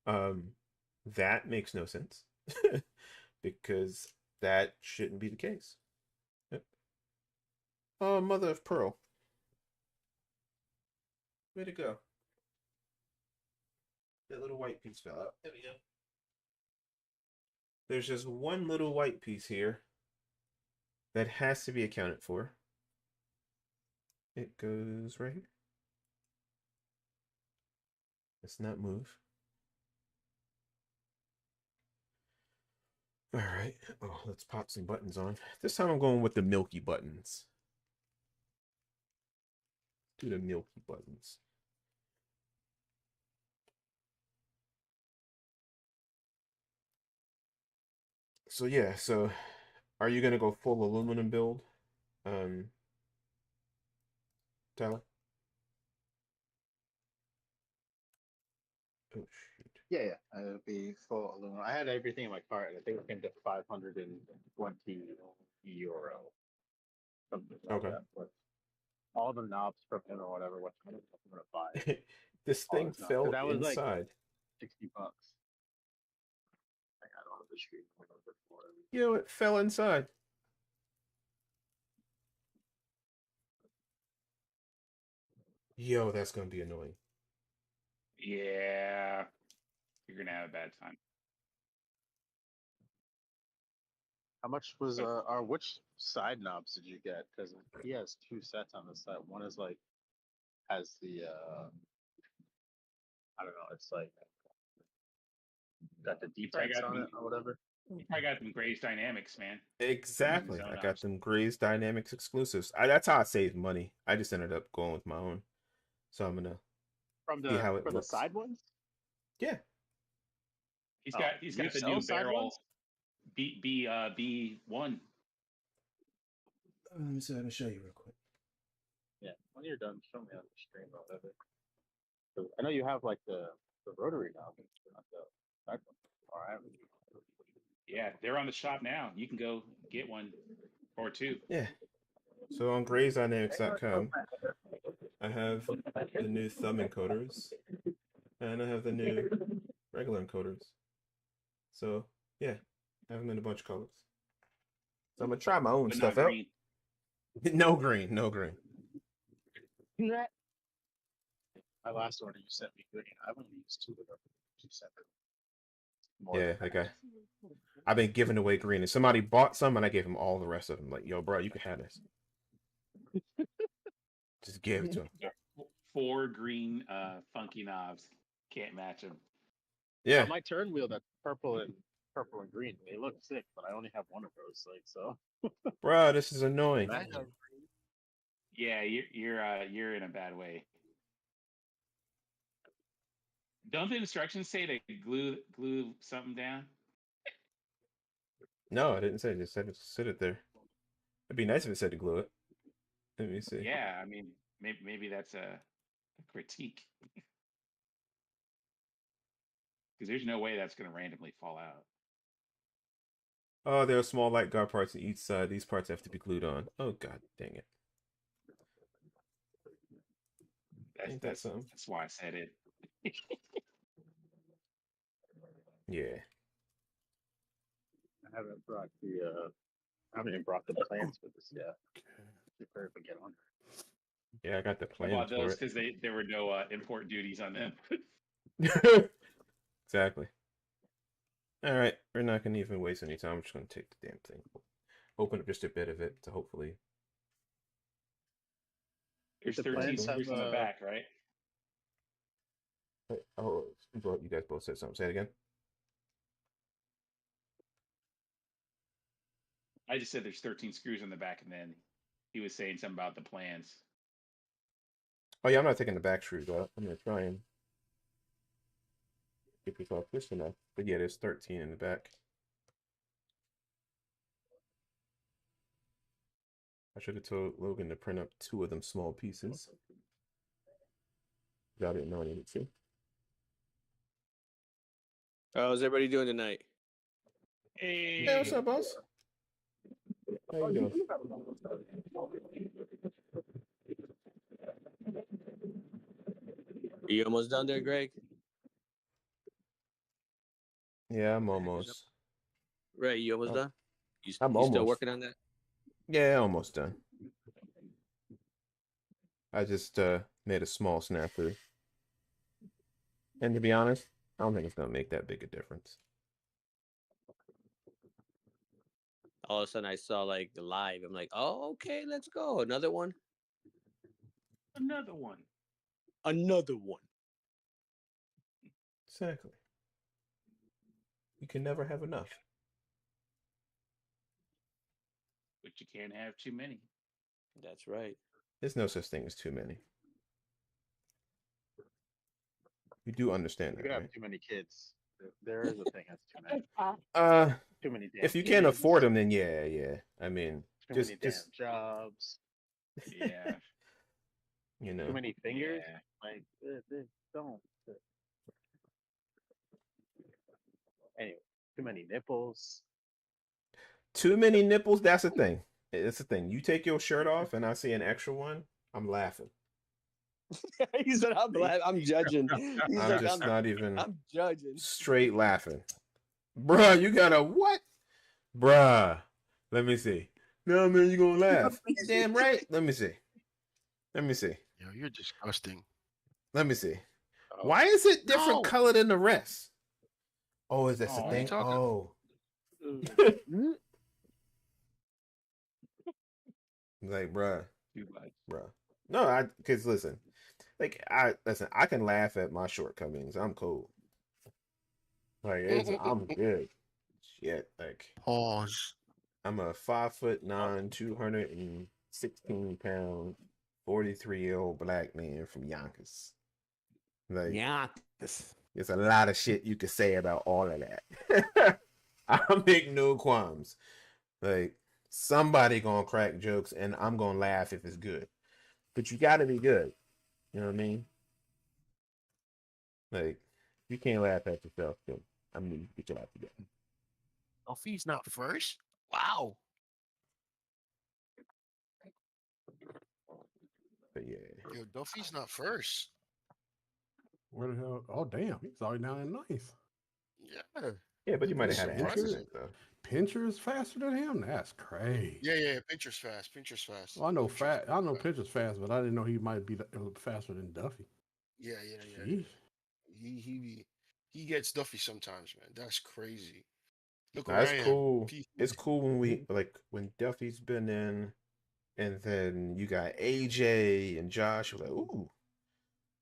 That makes no sense because that shouldn't be the case. Yep. Oh, mother of pearl. Way to go. That little white piece fell out. There we go. There's just one little white piece here that has to be accounted for. It goes right here. Let's not move. All right. Oh, let's pop some buttons on. This time I'm going with the milky buttons. Do the milky buttons. So yeah, so are you gonna go full aluminum build? Tyler? Oh shoot. Yeah. It would be full aluminum. I had everything in my cart, and I think it came to 520 euro. Something like Okay. that. With all the knobs from him or whatever, what I'm gonna buy. This All thing his knobs. 'Cause fell that was like inside. $60. I don't have the screen for it. Yo, it fell inside. Yo, that's gonna be annoying. Yeah, you're gonna have a bad time. How much was which side knobs did you get? Because he has two sets on the side. One is like has the I don't know, it's like got the probably defense got on them- it or whatever. You probably got them Grace Dynamics, man. Exactly. Zone I got knobs. them Grays Dynamics exclusives. That's how I saved money. I just ended up going with my own. So I'm gonna From see how it the looks. side ones? Yeah. He's Oh, got you the sell new side barrel ones? B1. Let me see if I can show you real quick. Yeah. When you're done, show me on the stream or whatever. 'Cause I know you have like the rotary now, but not the back one. Or I haven't. Yeah, they're on the shop now. You can go get one or two. Yeah. So on graysdynamics.com, I have the new thumb encoders, and I have the new regular encoders. So yeah, I have them in a bunch of colors. So I'm gonna try my own But stuff not out. green. No green, no green. My last order, you sent me green. I've only used 2 of them. You sent them more Yeah, than like I've been giving away green, and somebody bought some, and I gave him all the rest of them. Like, yo, bro, you can have this. Just give it to him. 4 green funky knobs. Can't match them. Yeah, On my turn wheel, that's purple and green. They look sick, but I only have one of those. Like so. bro, this is annoying. I have Yeah, you're in a bad way. Don't the instructions say to glue something down? No, I didn't say. It just said to sit it there. It'd be nice if it said to glue it. Let me see. Yeah, I mean, maybe that's a critique. Because there's no way that's going to randomly fall out. Oh, there are small light guard parts on each side. These parts have to be glued on. Oh, god dang it. Ain't that something? That's why I said it. Yeah. I haven't brought the I haven't even brought the plans for this yet. Prepare if I get on. Yeah, I got the I plan bought for those it. because there were no import duties on them. Exactly. All right, we're not gonna even waste any time. I'm just gonna take the damn thing, open up just a bit of it to hopefully. There's The 13 plans screws have, in the back, right? Oh, you guys both said something. Say it again. I just said there's 13 screws in the back, and then he was saying something about the plans. Oh yeah, I'm not taking the back screws out. I'm gonna try and get this off just enough. But yeah, there's 13 in the back. I should have told Logan to print up 2 of them small pieces. I didn't know I needed to. How's everybody doing tonight? Hey, Hey, what's up, boss? How you doing? Are you almost done there, Greg? Yeah, I'm almost. Right, you almost done? You I'm still almost. working on that? Yeah, almost done. I just made a small snafu. And to be honest, I don't think it's gonna make that big a difference. All of a sudden I saw like the live. I'm like, oh, okay, let's go. Another one. another one. Another one. Exactly. You can never have enough. But you can't have too many. That's right. There's no such thing as too many. You do understand You that, have right? too many kids. There is a thing that's too many. Too many damn if you kids, can't afford them, then yeah. I mean, too just many damn jobs. Yeah. you know. Too many fingers. Yeah. Like they don't. Anyway, too many nipples. Too many nipples, that's the thing. It's the thing. You take your shirt off and I see an extra one, I'm laughing. He said, I'm judging. He's I'm like, just not even I'm judging. straight laughing. Bruh, you got a what? Bruh. Let me see. No, man, you gonna laugh. Damn right. Let me see. Yo, you're disgusting. Let me see. Oh, Why is it different No. color than the rest? Oh, is that the Oh, thing? talking- Oh. ooh. Like, bruh. Too much. Bruh. No, because listen, I can laugh at my shortcomings. I'm cool. Like, I'm good. Shit, like, Pause. I'm a 5'9", 216-pound, 43-year-old black man from Yonkers. Like, Yeah. There's a lot of shit you could say about all of that. I make no qualms. Like, somebody gonna crack jokes, and I'm gonna laugh if it's good. But you gotta be good. You know what I mean? Like, you can't laugh at yourself, then I mean, you get your life together. Duffy's not first? Wow. But yeah. Yo, Duffy's not first. Where the hell? Oh, damn. He's already down in ninth. Yeah. Yeah, but you might have That's had an surprising. accident, though. Pincher is faster than him? That's crazy. Yeah. Pincher's fast. Pincher's fast. Well, I know Pincher's I know Pincher's fast, but I didn't know he might be faster than Duffy. Yeah. Jeez. He gets Duffy sometimes, man. That's crazy. Look Nah, where it's I am. cool. It's cool when when Duffy's been in, and then you got AJ and Josh. You're like, ooh,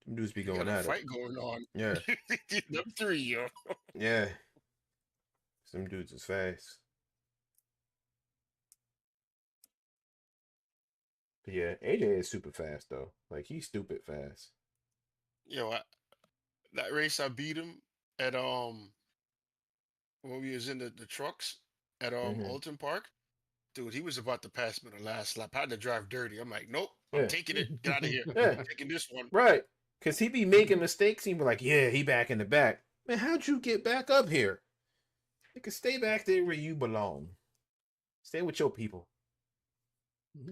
them dudes be You going got a at fight it. going on. Yeah, Them three, yo. yeah. Some dudes is fast. But yeah, AJ is super fast though. Like, he's stupid fast. Yo, that race I beat him at when we was in the trucks at Mhm. Alton Park. Dude, he was about to pass me the last lap. I had to drive dirty. I'm like, nope, Yeah. I'm taking it. Get out of here. Yeah. I'm taking this one. Right. Because he be making mistakes. He be like, yeah, he back in the back. Man, how'd you get back up here? You can stay back there where you belong. Stay with your people. All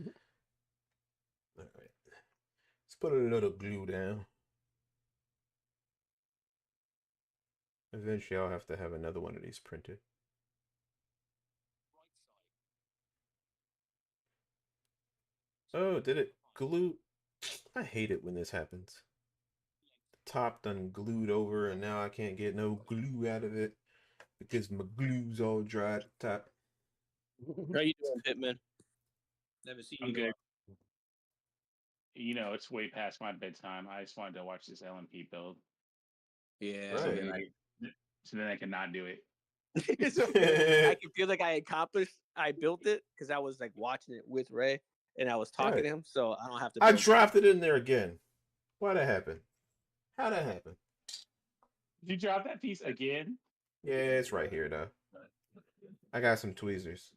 right. Let's put a little glue down. Eventually, I'll have to have another one of these printed. Oh, did it glue? I hate it when this happens. The top done glued over, and now I can't get no glue out of it because my glue's all dry at the top. How you doing, Pitman? Never seen you. I'm good. You know, it's way past my bedtime. I just wanted to watch this LMP build. Yeah. Right. So then I can not do it. So I can feel like I accomplished. I built it because I was like watching it with Ray, and I was talking Right. to him, so I don't have to. I build it. dropped it in there again. Why'd that happen? How'd that happen? Did you drop that piece again? Yeah, it's right here though. I got some tweezers.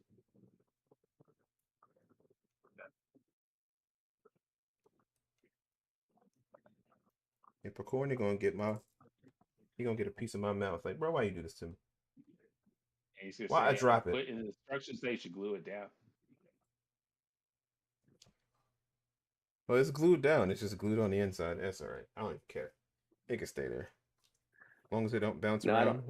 If Picorni gonna get he gonna get a piece of my mouth. Like, bro, why you do this to me? And he's gonna Why I say, drop it? Put in the instructions they should glue it down. Well, it's glued down. It's just glued on the inside. That's all right. I don't even care. It can stay there. As long as it don't bounce No, I around.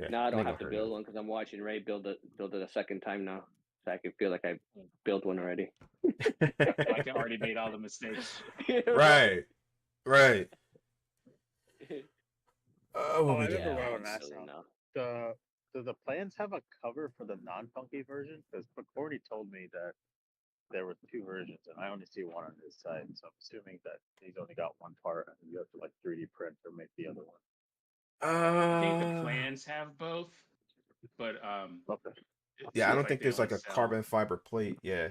I don't have to build one because I'm watching Ray build it a second time now, so I can feel like I built one already. Like I already made all the mistakes. Right. Oh, What I we remember doing? what I Yeah, was asking. no. Do the plans have a cover for the non-funky version? Because McCordy told me that there were two versions, and I only see one on his side. So I'm assuming that he's only got one part, and you have to like 3D print or make the other one. I think the plans have both, but Okay. it Yeah, I seems don't think they there's like only a sell- carbon fiber plate. Yeah.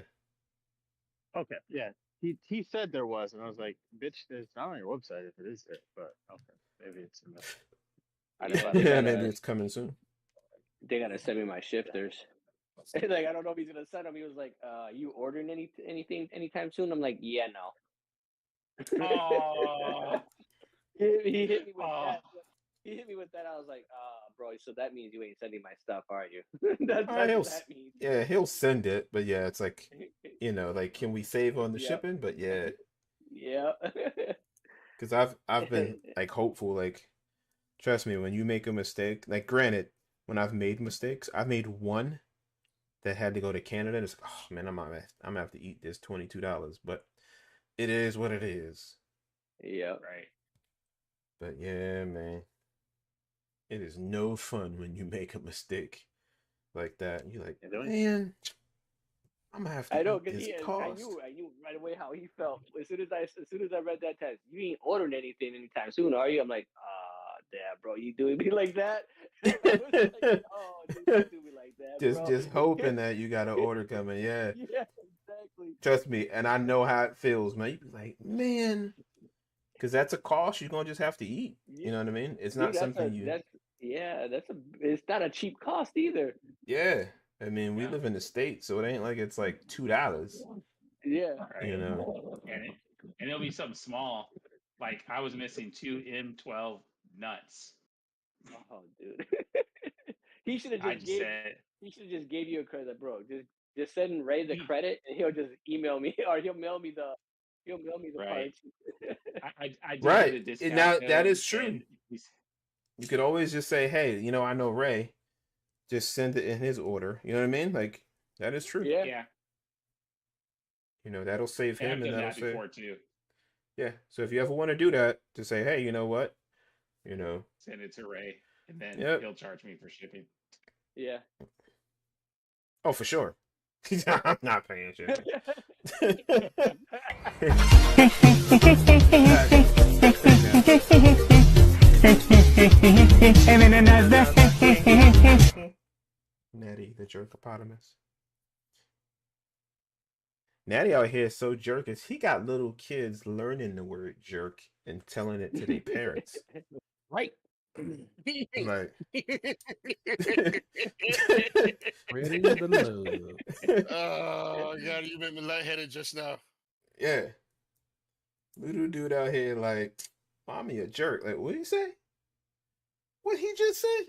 Okay. Yeah. He said there was, and I was like, bitch, it's not on your website if it is there. But okay, maybe it's in the. I know. Yeah, maybe it's coming soon. They gotta send me my shifters. Like I don't know if he's gonna send them. He was like, "You ordering anything anytime soon?" I'm like, "Yeah, no." Oh, He hit me with Oh. that. He hit me with that. I was like, bro, so that means you ain't sending my stuff, are you?" That's He'll what that means. Yeah, he'll send it, but yeah, it's like, like, can we save on the Yep. shipping? But yeah, Yeah. because I've been like hopeful. Like, trust me, when you make a mistake, like, granted, when I've made mistakes, I've made one that had to go to Canada. And it's like, oh man, I'm gonna have to eat this $22, but it is what it is. Yeah. right. But yeah, man, it is no fun when you make a mistake like that. You're like, Yeah, don't- man, I'm gonna have to I know, eat because this I cost. knew right away how he felt. As soon as I read that text, you ain't ordering anything anytime soon, are you? I'm like, damn, bro, you doing me like that? I was like, oh, dude, don't do me like that, bro. Just hoping that you got an order coming. Yeah, Yeah, exactly. trust me, and I know how it feels, man. You be like, man, because that's a cost you're gonna just have to eat. You know what I mean? It's not something you. It's not a cheap cost either. Yeah, I mean, we live in the States, so it ain't like it's like $2. Yeah. Right. You know. And it'll be something small. Like I was missing 2 M12 nuts. Oh, dude. He should have I just just gave. said, He should have just gave you a credit, bro. Just send Ray the credit, and he'll just email me, or he'll mail me the right. parts. I did Right. get a discount. Now that code, is true. and You could always just say, "Hey, you know, I know Ray. Just send it in his order." You know what I mean? Like that is true. Yeah. You know, that'll save And him, I've and done that'll that save. before too. Yeah. So if you ever want to do that, to say, "Hey, you know what? You know." Send it to Ray, and then Yep. he'll charge me for shipping. Yeah. Oh, for sure. I'm not paying shit. Natty, the jerkopotamus. Natty out here is so jerkish. He got little kids learning the word jerk and telling it to their parents. Right. Like, Spreading the love. Oh, God, you made me lightheaded just now. yeah. Little dude out here like, mommy a jerk. Like, what did he say? What he just said?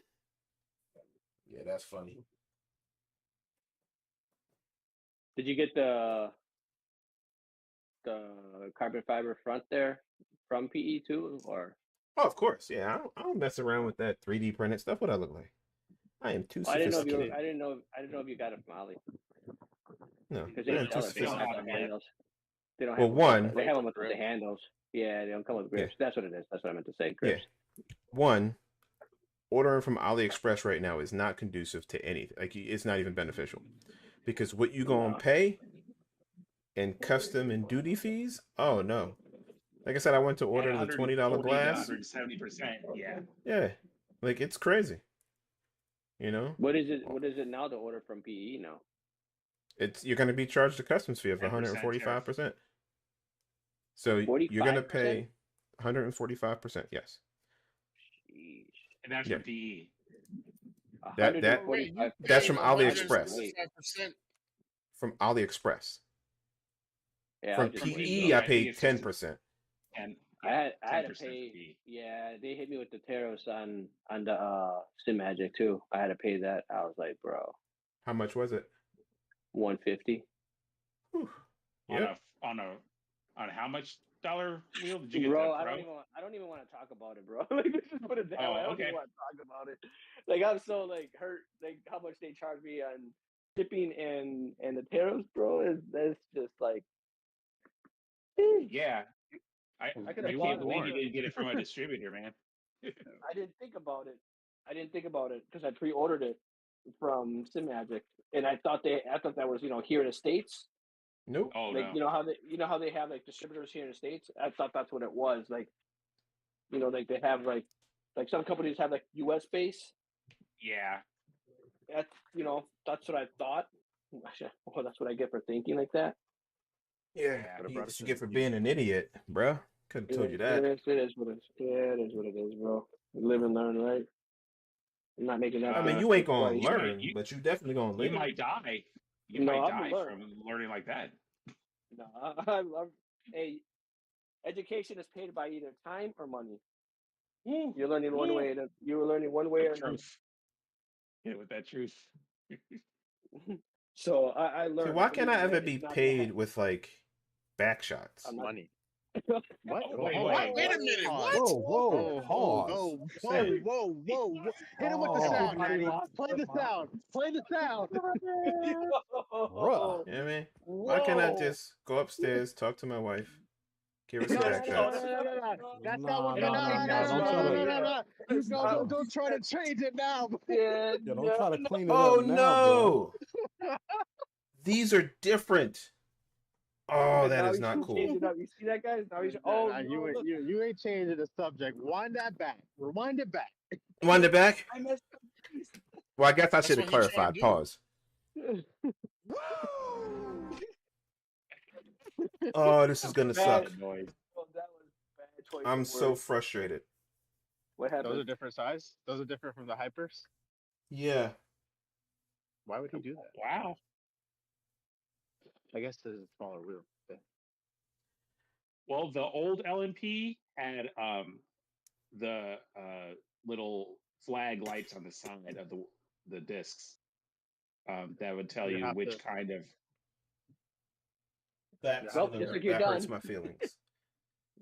Yeah, that's funny. Did you get the carbon fiber front there from PE too, or? Oh, of course. Yeah, I don't mess around with that 3D printed stuff. What I look like? I am too I didn't know if you. sophisticated. I didn't know if you got it from Ali. No, Because I they am too sell it. They don't have sophisticated. the handles. They don't Well, have one. They have them with the handles. Yeah, they don't come with grips. That's what it is. That's what I meant to say. Grips. Yeah. One, ordering from AliExpress right now is not conducive to anything. Like, it's not even beneficial. Because what you gonna pay in custom and duty fees? Oh, no. Like I said, I went to order the $20 glass. 170%. Yeah. Yeah. Like, it's crazy. You know? What is it? What is it now to order from PE now? You're going to be charged a customs fee of 145%. So you're going to pay 145%. Yes. Jeez. And that's for PE. That's from AliExpress. From AliExpress. Yeah, from PE, I paid 10%. And I had to pay. Yeah, they hit me with the Teros on the Sim Magic too. I had to pay that. I was like, bro. How much was it? 150. Yeah. On how much dollar wheel did you get? Bro, that, I don't even want to talk about it, bro. Like, let's just put it that way. I don't even want to talk about it. Like, I'm so like hurt. Like how much they charge me on shipping and the Teros, bro. That's just like. Yeah. I can't believe you didn't get it from a distributor, man. I didn't think about it because I pre-ordered it from Sim Magic, and I thought that was here in the States. Nope. Oh, like, no. how they have like distributors here in the States. I thought that's what it was. Like, like they have like some companies have like U.S. base. Yeah. That's that's what I thought. Well, that's what I get for thinking like that. Yeah, you get for being an idiot, bro. Could have told you that. It is what it is, bro. Live and learn, right? I'm not making that. I mean, you ain't gonna learn, but you definitely gonna live. You might die. You might die from learning like that. No, I love. Hey, education is paid by either time or money. You're learning one way. You're learning one way or another. Yeah, with that truth. So I learned. So why can't I ever be paid with like back shots? Money. What? Wait a minute. What? Whoa, pause. Whoa. Hit him with the sound. Play the sound. Play the sound. Bruh. You know what I mean? Why can't I just go upstairs, talk to my wife, give her some back shots? That's not what. No. Don't try to change it now. Yeah, don't try to clean it Oh up now, no! These are different. Oh, that is not cool. You see that, guys? Now he's you ain't changing the subject. Wind that back. Rewind it back. Wind it back? I messed up. Well, I guess I should have clarified. Pause. Oh, this is gonna suck. Oh, that was bad choice I'm of so words. frustrated. What Those are happened? different size. Those are different from the hypers. Yeah. Why would he do that? Wow. I guess there's a smaller wheel. Okay. Well, the old LMP had the little flag lights on the side of the discs that would tell You you have which to- kind of. That's Well, looks like you're that hurts done. my feelings.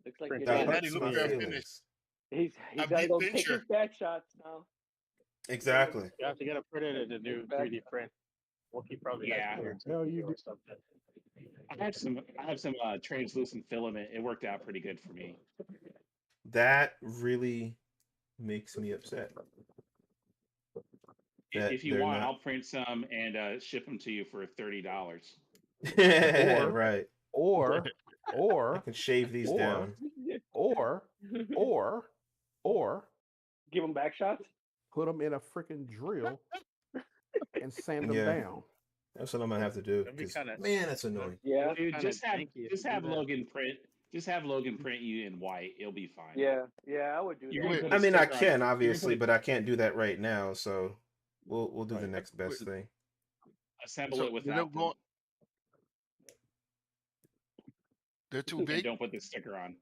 Looks like Print you're That done. Natty, hurts look my where I Yeah. finished. feelings. He's I got to beat go take Pincher. his back shots now. Exactly. You have to get it printed in the new Back. 3D print. Wookie probably Yeah. has cleared Hell, you or do. something. I have some translucent filament. It worked out pretty good for me. That really makes me upset. That If you they're want, not- I'll print some and ship them to you for $30. Right. Or I can shave these or- down. or Give him back shots. put them in a freaking drill and sand them Yeah. down. That's what I'm gonna have to do. That'd be 'Cause, kinda- man, that's annoying. Yeah. Dude, Kinda just have janky if you do that. Logan print. Just have Logan print you in white. It'll be fine. Yeah. Yeah. I would do You that. can put a I mean, I sticker on- can you obviously, put but I can't do that right now. So we'll do the Right. next best thing. assemble So it they without don't go. They're too and big. don't put the sticker on.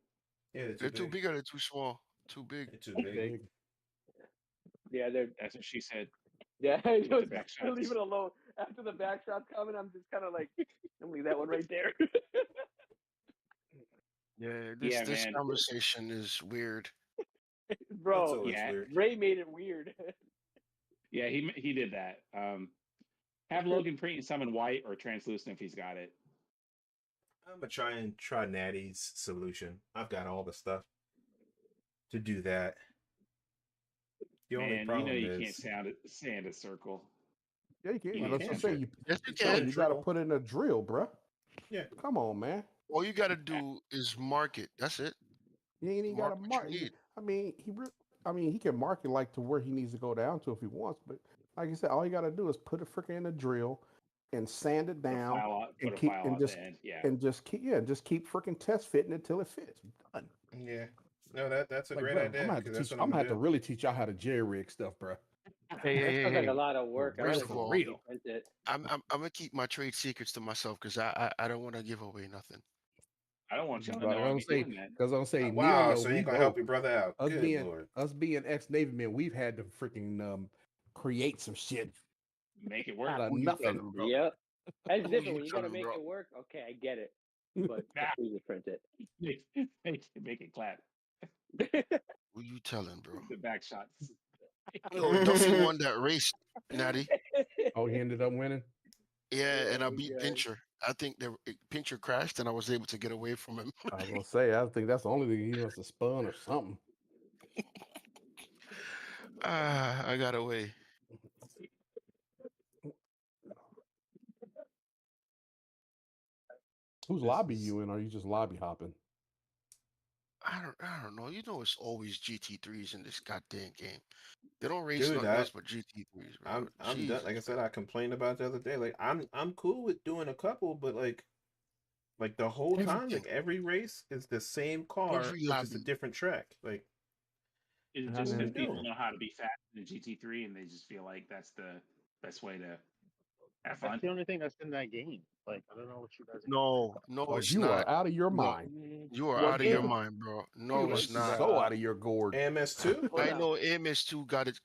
Yeah, They're too big or they're too small. Too big. They're too big. Yeah. They're. That's what she said. Yeah. With the Just back leave shots. it alone. After the back shot's coming, I'm just kind of like, I'm leave that one right there. Yeah, Yeah, this man. conversation is weird. Bro, always yeah. weird. Ray made it weird. Yeah, he did that. Have Logan print you some in white or translucent if he's got it. I'm gonna try Natty's solution. I've got all the stuff to do that. The only Man, you problem know you is can't sand a circle. Yeah, you can. You That's what I'm can. saying. Yes, you It's You, all can. you got to drill. put it in a drill, bruh. Yeah. Come on, man. All you got to do is mark it. That's it. You ain't even got to Mark what mark. you need. I mean, he can mark it like to where he needs to go down to if he wants. But like I said, all you got to do is put it freaking in a drill and sand it Put a down file out, and put a keep file and on just the end. Yeah. and just keep freaking test fitting it till it fits. Done. Yeah. No, that's a Like, great bro, idea. I'm gonna have 'cause to that's teach. what I'm gonna have to do. really teach y'all how to jerry rig stuff, bro. Hey, That hey, sounds hey, like a hey. lot of work. First I of like all, 3D print it. I'm gonna keep my trade secrets to myself because I don't want to give away nothing. I don't want y'all to But know I'm I be saying, doing that. because I'm saying, Wow, Neil, so you we ain't gonna help both your brother out. us Good Lord. being ex-Navy men, we've had to freaking create some shit Make it out work. of Who you nothing. telling, bro? Yep. That's Who different you when you gotta telling, make bro? it work. Okay, I get it. But Nah. 3D print it. Make it clap. Who you telling, bro? The back shots. Oh, Duffy won that race, Natty. Oh, he ended up winning. Yeah, and I Oh, beat God. Pincher. I think Pincher crashed, and I was able to get away from him. I was gonna say, I think that's the only thing he must have spun or something. I got away. Who's This lobby is- you in? Or are you just lobby hopping? I don't know. You know, it's always GT3s in this goddamn game. They don't race Dude, nothing I- else but GT3s, bro. I'm done. Jesus, Like I said, bro. I complained about it the other day. Like I'm cool with doing a couple, but like the whole time, Everything. like every race is the same car, Every it's just a lobby. different track. Like Is it I just mean- because people No. know how to be fast in the GT3 and they just feel like that's the best way to have That's fun? the only thing that's in that game. Like, I don't know what you guys. No, Oh, it's you not. are out of your No. mind. You are What out of your game? mind, bro. You No, are it's not. so out of your gourd. AMS2? Hold I on. know MS2 got its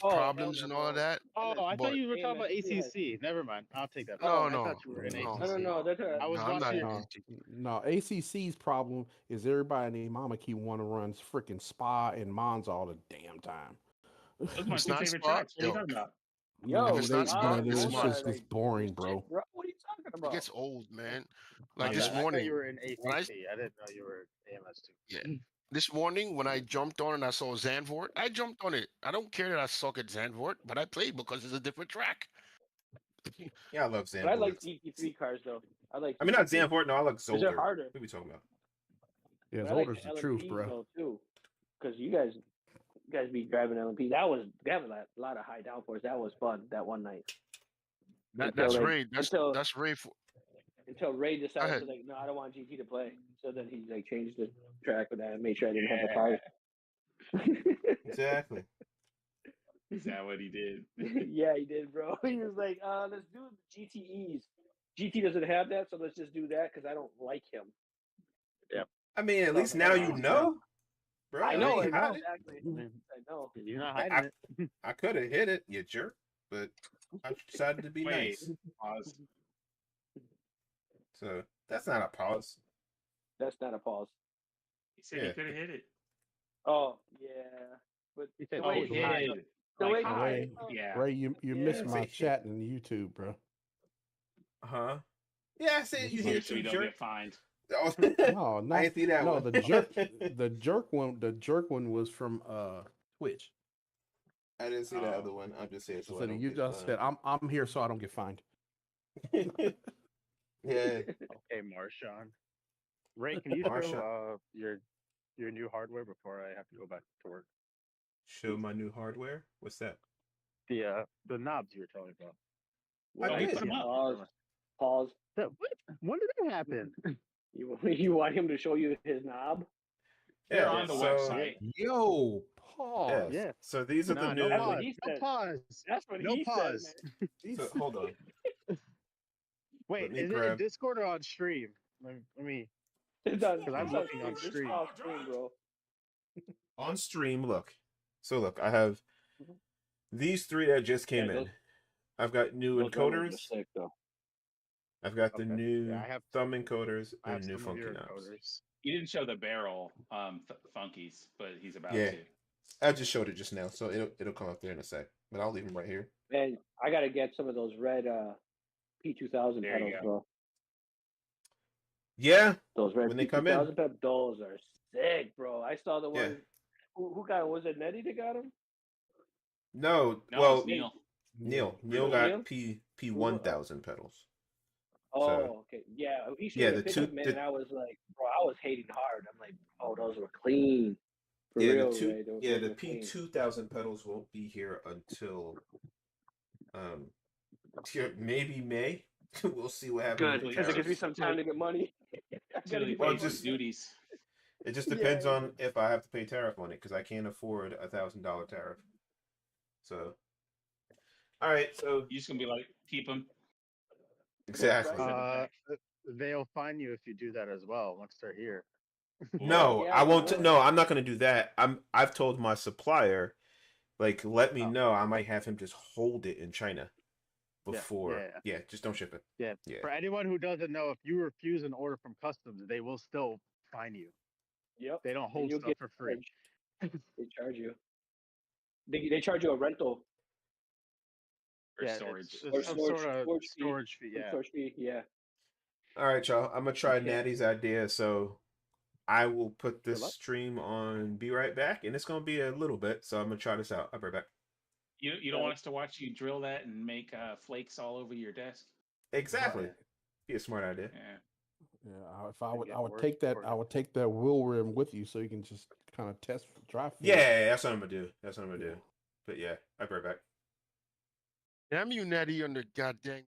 Oh, problems hell and no. all of that. Oh, I But- thought you were talking about AMS2 has- ACC. Never mind. I'll take that. No, back. no, I thought you were in no. ACC. No, that's I was No, I'm not watching. in No, ACC. no, ACC's problem is everybody and their mama keep want to run freaking Spa and Monza all the damn time. Those are my It's two not favorite Spa, tracks. What are you yo. talking about? Yo, If it's not Spa, it's it's just Monza. it's boring, bro. Bro, what are you talking It about? gets old, man. Like Yeah. this I thought morning, you were in when I- ACC. I didn't know you were AMS2. yeah, this morning when I jumped on and I saw Zandvoort, I jumped on it. I don't care that I suck at Zandvoort, but I played because it's a different track. Yeah, I love But I like Zandvoort. GT3 cars though. I like. I mean, not GT3. Zandvoort. No, I like 'Cause they're Zolder. harder. What are we talking about? Yeah, But I like Zolder's the the truth, LMPs bro. though too, because you guys be driving LMP. That was a lot of high downforce. That was fun that one night. That, Until that's they- Ray. until- That's Ray. until Ray Go decided ahead. to like, no, I don't want GT to play. So then he like changed the track with that and made sure I didn't have the card. Exactly. Is that what he did? Yeah, he did, bro. He was like, let's do the GTEs. GT doesn't have that, so let's just do that because I don't like him. I mean, at So least I'm now like, you oh, know, bro. I know ain't it. hiding Exactly. I know. You're not it. hiding it. I could have hit it, you jerk, but I decided to be Wait, nice. pause. So that's not a pause. That's not a pause. He said Yeah. he could have hit it. Oh, yeah. But He said, the way Oh, he hit. tied it, the Like way he high. tied it up, Yeah. Ray, you Yeah, missed my see. chat in YouTube, bro. Huh? Yeah, I said you So, here so too, you don't jerk. get fined. Oh, No, I not ain't see that no. one. The jerk one was from Twitch. I didn't see that Oh. other one. I'm just saying so I So don't you get just said I'm here so I don't get fined. fined. Yeah. Okay, Marshawn. Ray, can you show your new hardware before I have to go back to work? Show my new hardware. What's that? The knobs you were telling me about. I Oh, he did. put 'em up. Pause. What? When did that happen? You want him to show you his knob? They're Yeah, on the so- website. Yo, pause. Yes. Yeah. So these are the Nah, new. no That's what pause. he No said. pause. That's what No he pause. said, man. So, hold on. Wait, me is it grab- in Discord or on stream? Let me. It's on, Because I'm it's on looking on This is stream. on stream, bro. On stream, look. So look, I have these three that just came Yeah, in. those- I've got new Those red ones are encoders. sick, though. I've got the Okay. new Yeah, I have thumb encoders I have and new some of funky your knobs. encoders. He didn't show the barrel funkies, but he's about Yeah. to. I just showed it just now, so it'll come up there in a sec. But I'll leave them right here. Man, I gotta get some of those red P2000 There you pedals, go. bro. Yeah. Those red When they come in. P2000 pedals, those are sick, bro. I saw the Yeah. one. Who got it? Was it Nettie that got them? No. No, well, it's Neil. Neil Neil? got P1000 pedals. Oh, So- okay. Yeah, he showed Yeah, me the a picture, two- man, the- and I was like, bro, I was hating hard. I'm like, oh, those were clean. For Yeah, real, the two. Ray. Those Yeah, were the clean. P2000 pedals won't be here until maybe May. We'll see what happens. Good, with the because it gives me tariffs. some time to get money. I Until gotta he get Well, my pays money his just- duties. It just Yeah, depends yeah. on if I have to pay tariff on it because I can't afford $1,000 tariff. So, all right. So You're just gonna be like, keep them. exactly. Right. They'll find you if you do that as well once they're here. No, Yeah, I you won't. would. No, I'm not going to do that. I've told my supplier, like, let me Oh. know. I might have him just hold it in China Yeah, before. yeah. Yeah, just don't ship it. Yeah. Yeah. For anyone who doesn't know, if you refuse an order from customs, they will still fine you. Yep. They don't And hold you'll stuff get for free. charged. They charge you. They charge you a rental For Yeah, storage. It's or some storage, sort of storage fee. storage fee. Some Yeah. storage fee. Yeah. All right, y'all. I'm gonna try Okay. Natty's idea. So I will put this luck. stream on. Be right back, and it's gonna be a little bit. So I'm gonna try this out. I'll be right back. You don't want us to watch you drill that and make flakes all over your desk? Exactly. Right. Be a smart idea. Yeah. Yeah, if I would, get I would work take that. for I it. would take that wheel rim with you, so you can just kind of test drive. feel. Yeah, that's what I'm gonna do. That's what I'm gonna do. But yeah, I'll be right back. Damn you, Natty, on the goddamn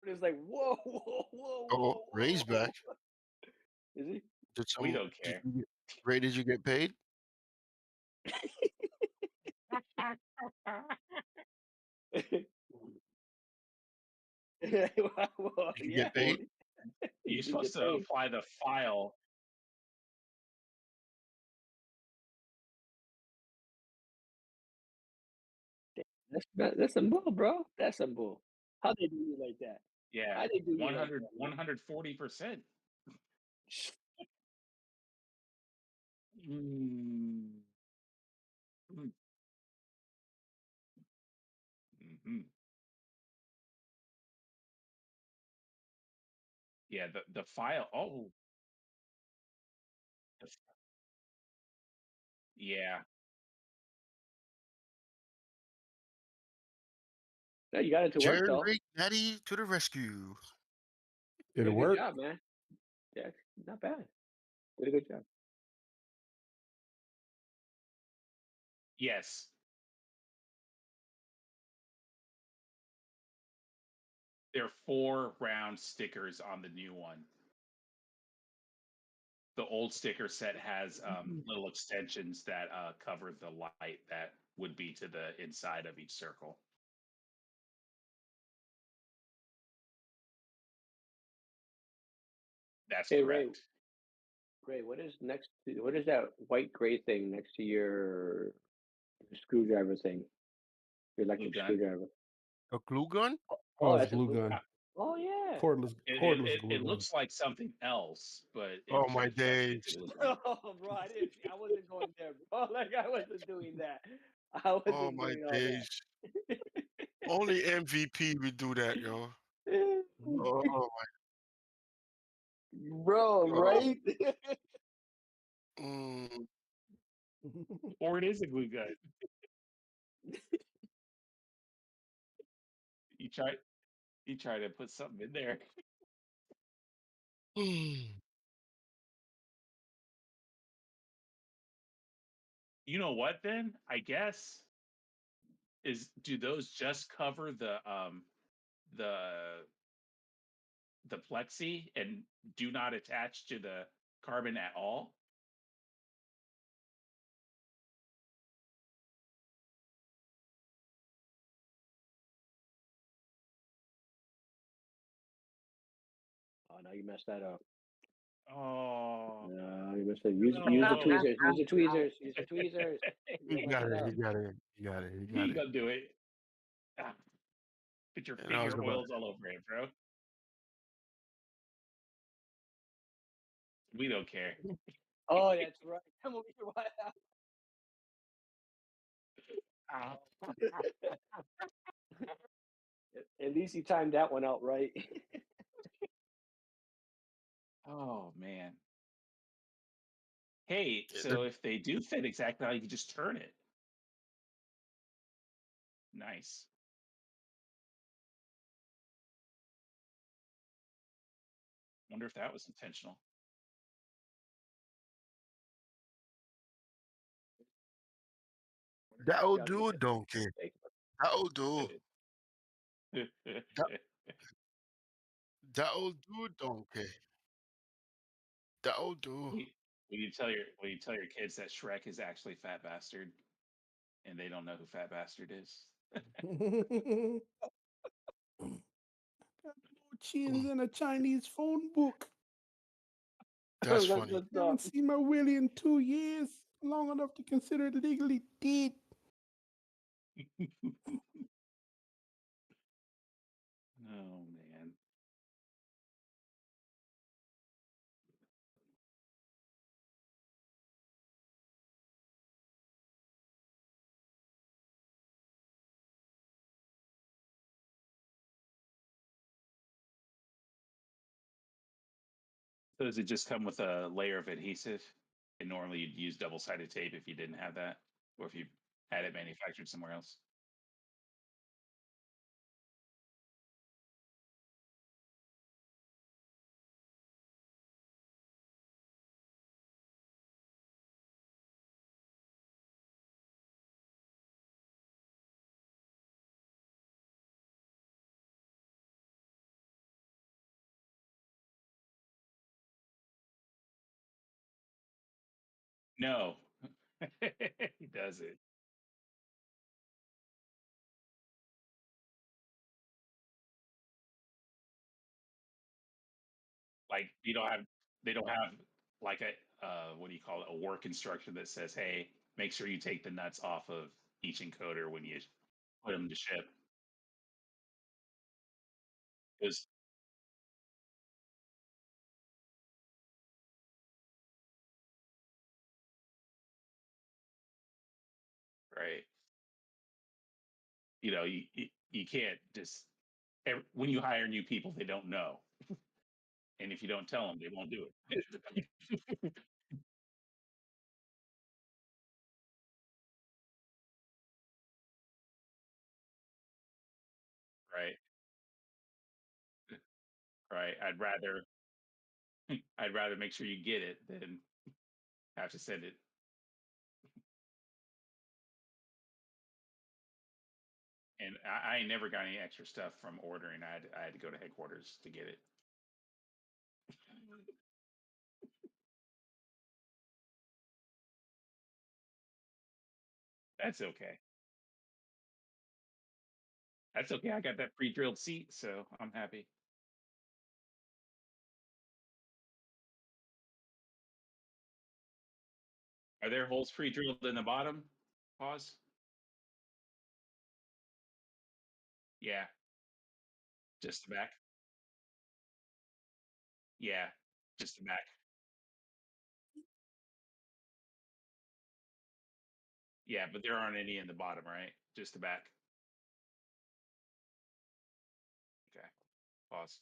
it's like, whoa, whoa, whoa, Oh, whoa, Ray's whoa. back. Is he? We don't care. Ray, did you get paid? Well, Did you yeah, get paid? he You're did supposed get to paid. apply the file. That's some bull, bro. That's some bull. How they do you like that? Yeah, How they do you like 100, that? 140%. Mm. Mm-hmm. Yeah, the file. Oh, the f- yeah. No, you got it to work Jared though. Ray Daddy to the rescue. Did It'll a good work. job, man. Yeah, not bad. Did a good job. Yes. There are 4 round stickers on the new one. The old sticker set has little extensions that cover the light that would be to the inside of each circle. That's Hey correct. Ray, what is next? What is that white gray thing next to your screwdriver thing? Your Glue electric gun. screwdriver. A glue gun? Oh, it's a That's a glue glue. gun. Oh yeah. Cordless glue It gun. looks like something else, but Oh it my turns out days. it's a glue gun. Oh, bro, I wasn't going there, bro. Like I wasn't doing that. I Oh wasn't my doing all days. Only MVP would do that, yo. that. Oh Bro, my. Oh. right? Mm. Or it is a glue gun. You try you try to put something in there. You know what then? I guess is do those just cover the the plexi and do not attach to the carbon at all? Oh, no, you messed that up. Oh No, you messed it. Use the no. tweezers. Use the tweezers. Use the tweezers. You He messed got it it. up. He got it. He got it. He You got ain't it. gonna do it. Ah, put your And I was finger about. oils all over it, bro. We don't care. Oh, that's right. Come over here. Ah. At least you timed that one out right. Oh man. Hey, The so if they do fit exactly how you can just turn it. Nice. Wonder if that was intentional. That'll Gotta do, make a donkey. mistake. That'll do. That, that'll do, donkey. That'll do. Will you tell your kids that Shrek is actually Fat Bastard and they don't know who Fat Bastard is? Chins in a Chinese phone book. That's That's funny. what's up. Haven't seen my Willie in 2 years. Long enough to consider it legally dead. Oh man. So does it just come with a layer of adhesive? And normally you'd use double-sided tape if you didn't have that, or if you had it manufactured somewhere else. No, he doesn't. Like you don't have, they don't have like a what do you call it? A work instruction that says, "Hey, make sure you take the nuts off of each encoder when you put them to ship." Because right, you can't just when you hire new people, they don't know, and if you don't tell them, they won't do it. Right, right. I'd rather make sure you get it than have to send it. And I ain't never got any extra stuff from ordering. I had to go to headquarters to get it. That's okay. That's okay. I got that pre-drilled seat, so I'm happy. Are there holes pre-drilled in the bottom? Pause. Yeah, just the back. Yeah, just the back. Yeah, but there aren't any in the bottom, right? Just the back. Okay. Pause.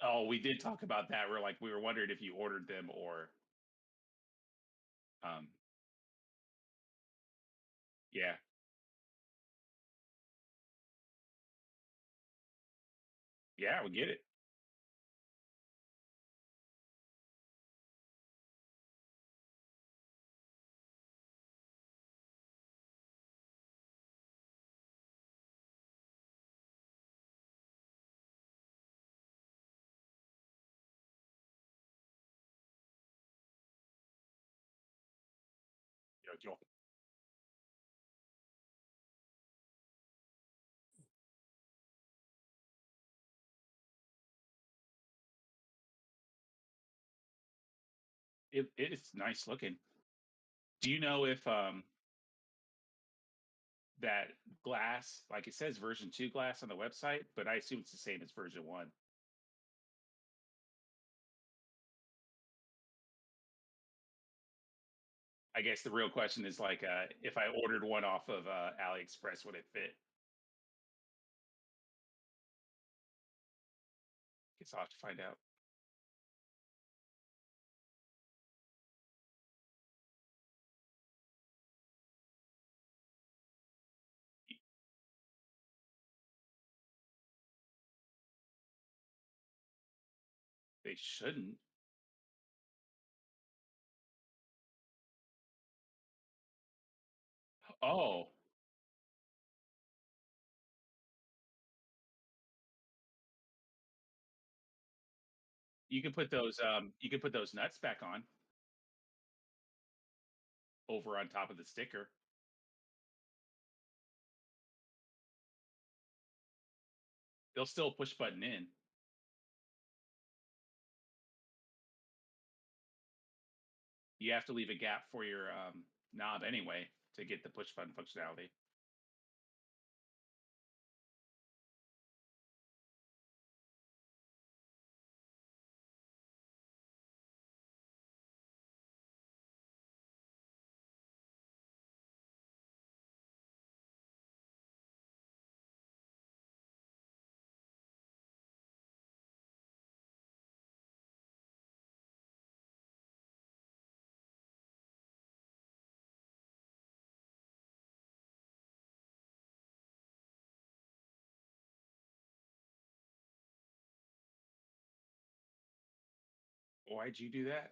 Oh, we did talk about that. We were wondering if you ordered them or um yeah. Yeah, we get it. Yo, it's nice looking. Do you know if that glass, like it says version 2 glass on the website, but I assume it's the same as version 1. I guess the real question is if I ordered one off of AliExpress, would it fit? Guess I'll have to find out. They shouldn't. Oh, you can put those nuts back on over on top of the sticker. They'll still push button in. You have to leave a gap for your knob anyway to get the push button functionality. Why'd you do that?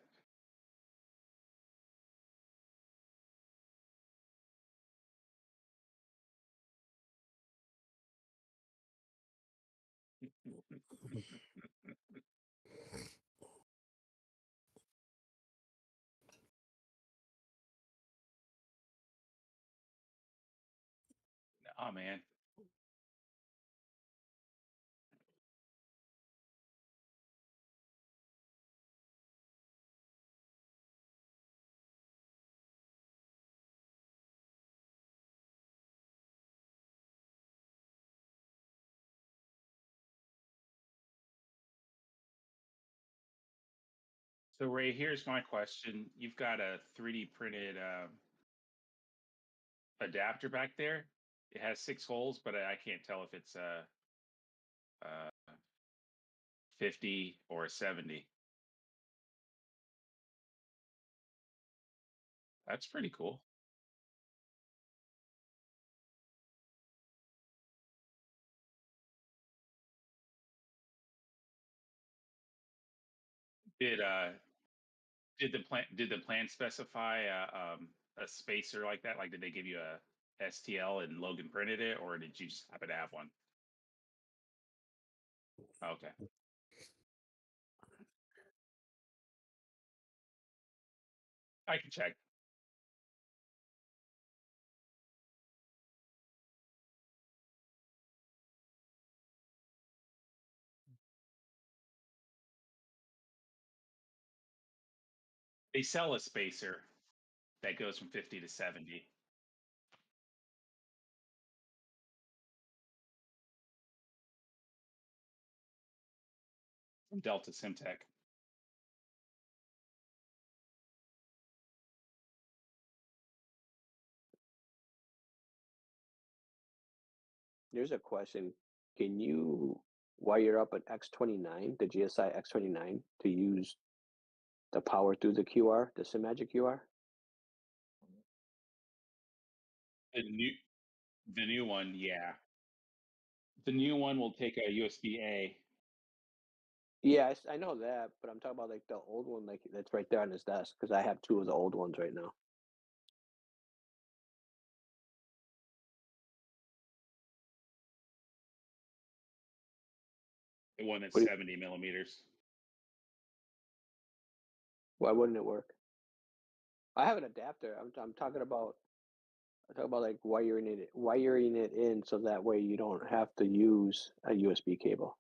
Oh man. So Ray, here's my question. You've got a 3D printed adapter back there. It has 6 holes, but I can't tell if it's a 50 or a 70. That's pretty cool. Did the plan specify a spacer like that? Like, did they give you a STL and Logan printed it, or did you just happen to have one? Okay. I can check. They sell a spacer that goes from 50 to 70. From Delta Simtech. There's a question. Can you wire up an X29, the GSI X29, to use the power through the QR, the SimMagic QR? The new one, yeah. The new one will take a USB A. Yeah, I know that, but I'm talking about like the old one, like that's right there on his desk, because I have 2 of the old ones right now. The one that's What do 70 millimeters. Why wouldn't it work? I have an adapter. I'm talking about like wiring it in so that way you don't have to use a USB cable.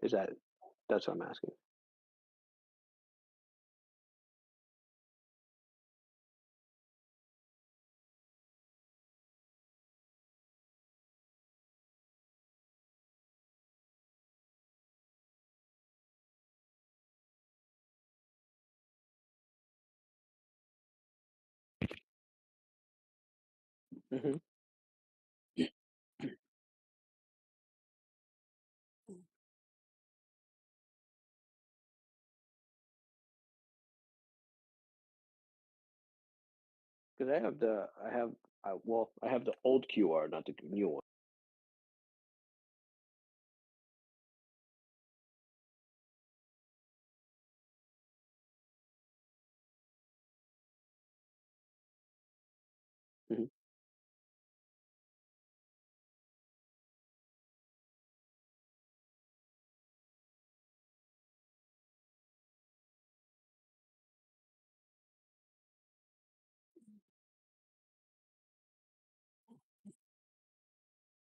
That's what I'm asking. Hmm. Because I have the old QR, not the new one. Hmm.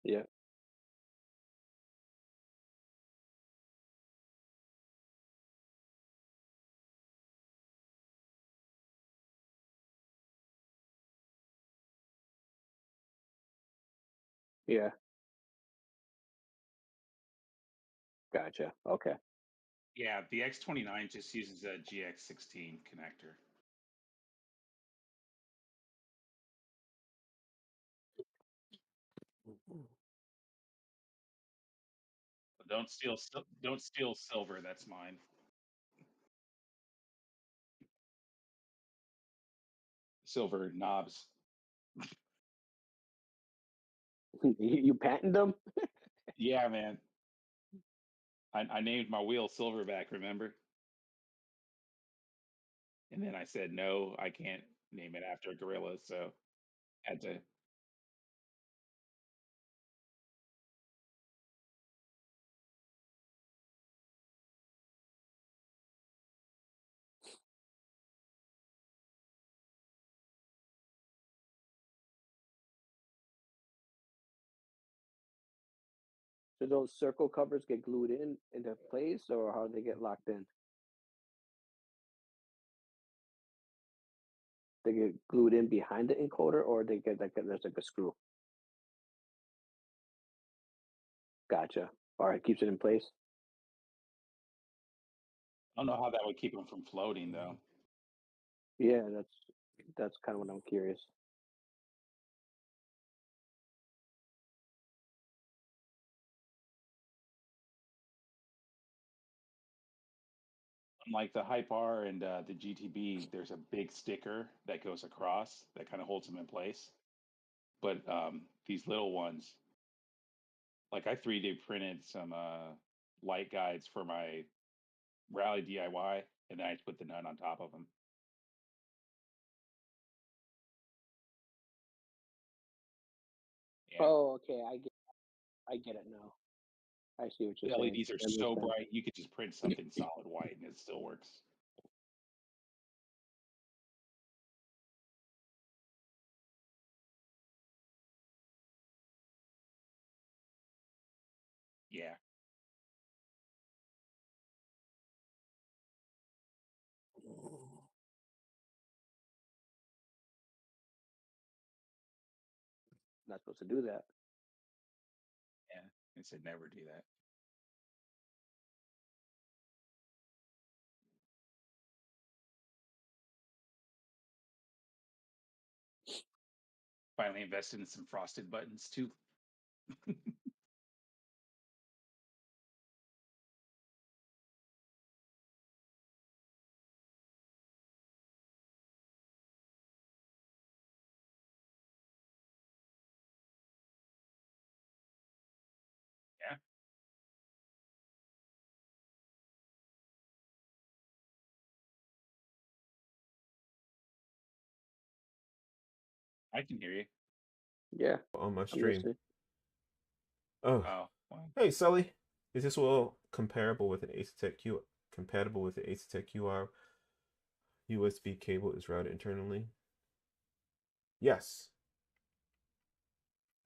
Yeah, yeah, gotcha. Okay. Yeah, the X29 just uses a GX16 connector. Don't steal silver. That's mine. Silver knobs. You patent them? Yeah, man. I named my wheel Silverback. Remember? And then I said, no, I can't name it after a gorilla. So had to. Do those circle covers get glued in into place, or how do they get locked in? They get glued in behind the encoder, or they get like there's like a screw. Gotcha. All right, keeps it in place. I don't know how that would keep them from floating, though. Yeah, that's kind of what I'm curious. Unlike the Hype R and the GTB, there's a big sticker that goes across that kind of holds them in place. But these little ones, like I 3D printed some light guides for my Rally DIY, and then I just put the nut on top of them. Yeah. Oh, okay, I get it now. I see what The you're saying. LEDs are That makes so sense. bright, you could just print something solid white and it still works. Yeah. Not supposed to do that. Yeah. I said never do that. Finally invested in some frosted buttons too. Yeah. I can hear you. Yeah, On my I'm stream. listening. Oh, Oh, wow. hey Sully, is this well comparable with an Asetek Q? Compatible with the Asetek QR USB cable is routed internally? Yes.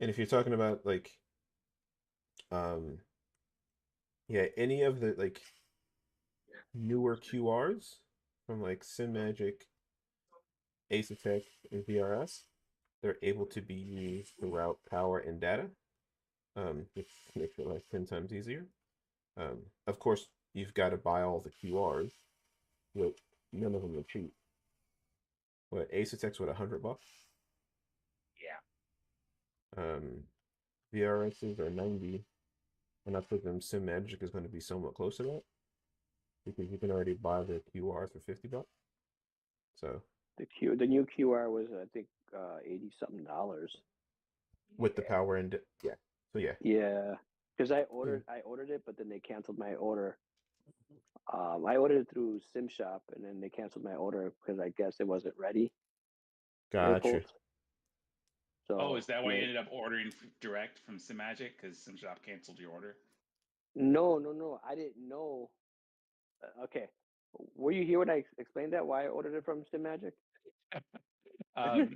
And if you're talking about like, yeah, any of the like newer QRs from like SimMagic, Asetek, and VRS, they're able to be used to route power and data, which makes it like 10 times easier. Of course, you've got to buy all the QRs, but none of them are cheap. What, Asetek's what, $100? Yeah. VRSs are 90, and I think them SimMagic is going to be somewhat close to that because you can already buy the QRs for $50. So The new QR was I think $80 something. with the power and yeah, so yeah. Yeah, because I ordered it, but then they canceled my order. I ordered it through Sim Shop, and then they canceled my order because I guess it wasn't ready. Air Gotcha. quotes. So, Oh, is that why you yeah. ended up ordering direct from SimMagic? Because SimShop canceled your order? No. I didn't know. Okay, were you here when I explained that why I ordered it from Sim Magic? I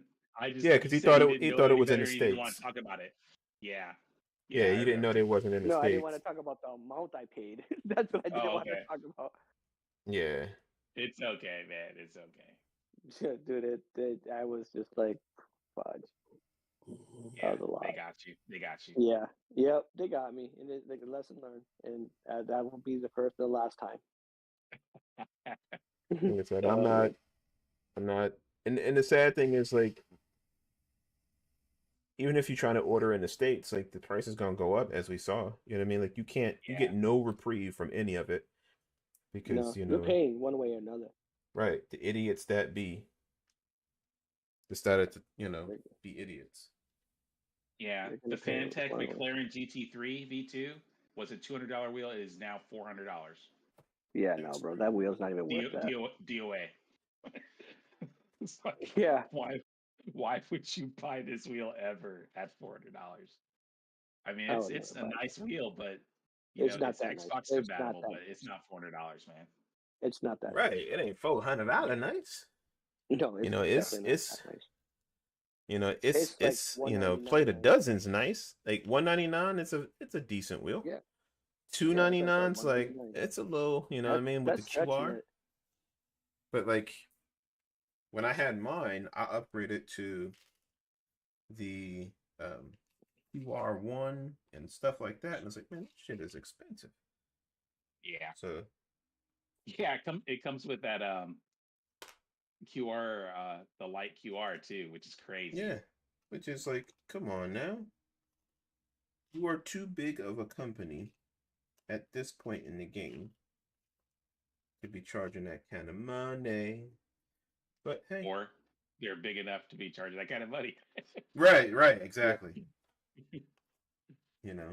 just Yeah, because you he said thought you it didn't he know thought it any was in better. the You didn't want to States. talk about it. Yeah. Yeah, I you didn't know remember. they wasn't in the No, I didn't States. want to talk about the amount I paid. That's what I didn't Oh, want to okay. talk about. Yeah. It's okay, man. It's okay. Dude, I was just like, fudge. Yeah, That was a lot. they got you. They got you. Yeah, yep, they got me, and it's like a lesson learned, and that will be the first and the last time. Like I said, I'm not, and the sad thing is like, even if you're trying to order in the States, like the price is gonna go up as we saw. You know what I mean? Like you Yeah. get no reprieve from any of it because No, you're paying one way or another. right, the idiots that decided to be idiots. Yeah, the Fantech McLaren GT3 V2 was a $200 wheel. It is now $400. Yeah, no, bro, that wheel's not even worth that. DOA. It's like, Yeah. why would you buy this wheel ever at $400? I mean, I it's would it's never a buy nice it. wheel, but It's not it's that nice. Xbox It's not compatible, that but it's nice. not $400, man. It's not that Right. nice. It ain't $400 nice. No, it's definitely not that nice. It's like play the $199. dozens nice. Like $199, it's a decent wheel. Yeah. Two Yeah, ninety it's like that nine's like $199. it's a little, you know what I mean, with the That's stretching QR. it. But like when I had mine, I upgraded to the QR1 and stuff like that, and it's like, man, this shit is expensive. Yeah. So Yeah, it comes with that QR, the light QR too, which is crazy. yeah, which is like, come on now, you are too big of a company at this point in the game to be charging that kind of money. But hey, Or they're big enough to be charging that kind of money. right, exactly. You know.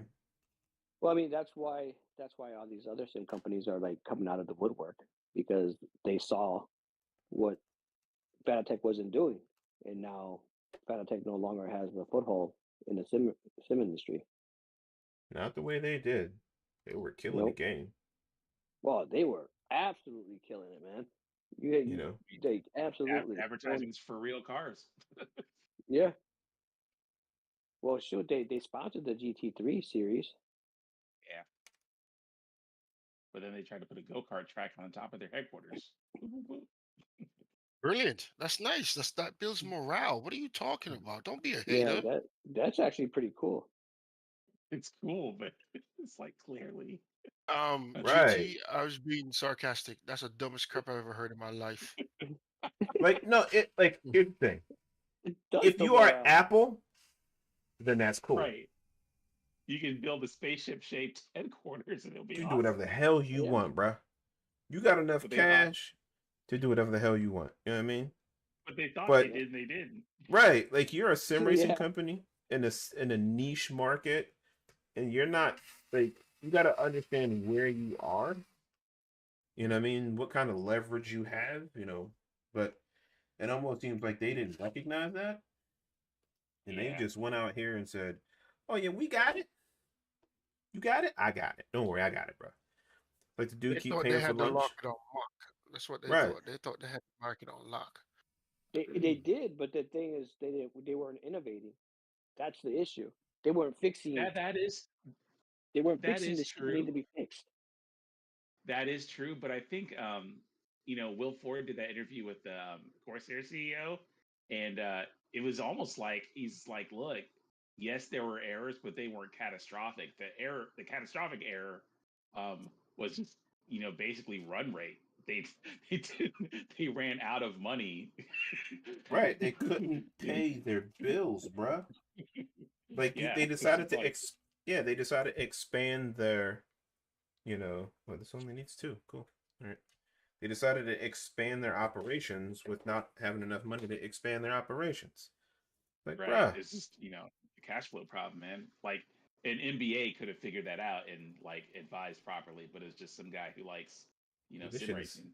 Well, I mean, that's why all these other sim companies are like coming out of the woodwork, because they saw what Fanatec wasn't doing, and now Fanatec no longer has a foothold in the sim industry. Not the way they did. They were killing the Nope. game. Well, they were absolutely killing it, man. You know. They absolutely Advertisements for real cars. Yeah. Well, shoot, they sponsored the GT3 series. Yeah. But then they tried to put a go-kart track on top of their headquarters. Brilliant. That's nice. That builds morale. What are you talking about? Don't be a Yeah, hater. that's actually pretty cool. It's cool, but it's like clearly. Right. GT, I was being sarcastic. That's the dumbest crap I've ever heard in my life. Like, no, here's the thing. It does If build you are morale. Apple, then that's cool. Right. You can build a spaceship-shaped headquarters, and it'll be You awesome. do whatever the hell you Yeah. want, bruh. You got enough But they cash to do whatever the hell you want. You know what I mean? But they thought But- they did, and they didn't. Right. Like, you're a sim racing Yeah. company in a niche market, and you're not, like, you got to understand where you are. You know what I mean? What kind of leverage you have, you know. But it almost seems like they didn't recognize that. And they Yeah. just went out here and said, oh, yeah, we got it. You got it? I got it. Don't worry, I got it, bro. Like the They dude keep thought they paying for had to lunch. lock it on lock. That's what they Right. thought. They thought they had to mark it on lock. They did, but the thing is, they weren't innovating. That's the issue. They weren't fixing. That is They weren't that fixing is the shit that needed to true. be fixed. That is true, but I think Will Ford did that interview with the Corsair CEO, and it was almost like he's like, look, yes, there were errors, but they weren't catastrophic. The catastrophic error, was just basically run rate. They ran out of money. Right. They couldn't pay their bills, bruh. Like Yeah, they it's decided just to like- they decided to expand their, well, this only needs two. Cool. All right. They decided to expand their operations with not having enough money to expand their operations. Like, Right. bruh. It's just, a cash flow problem, man. Like an MBA could have figured that out and like advised properly, but it's just some guy who likes, This sim shit racing.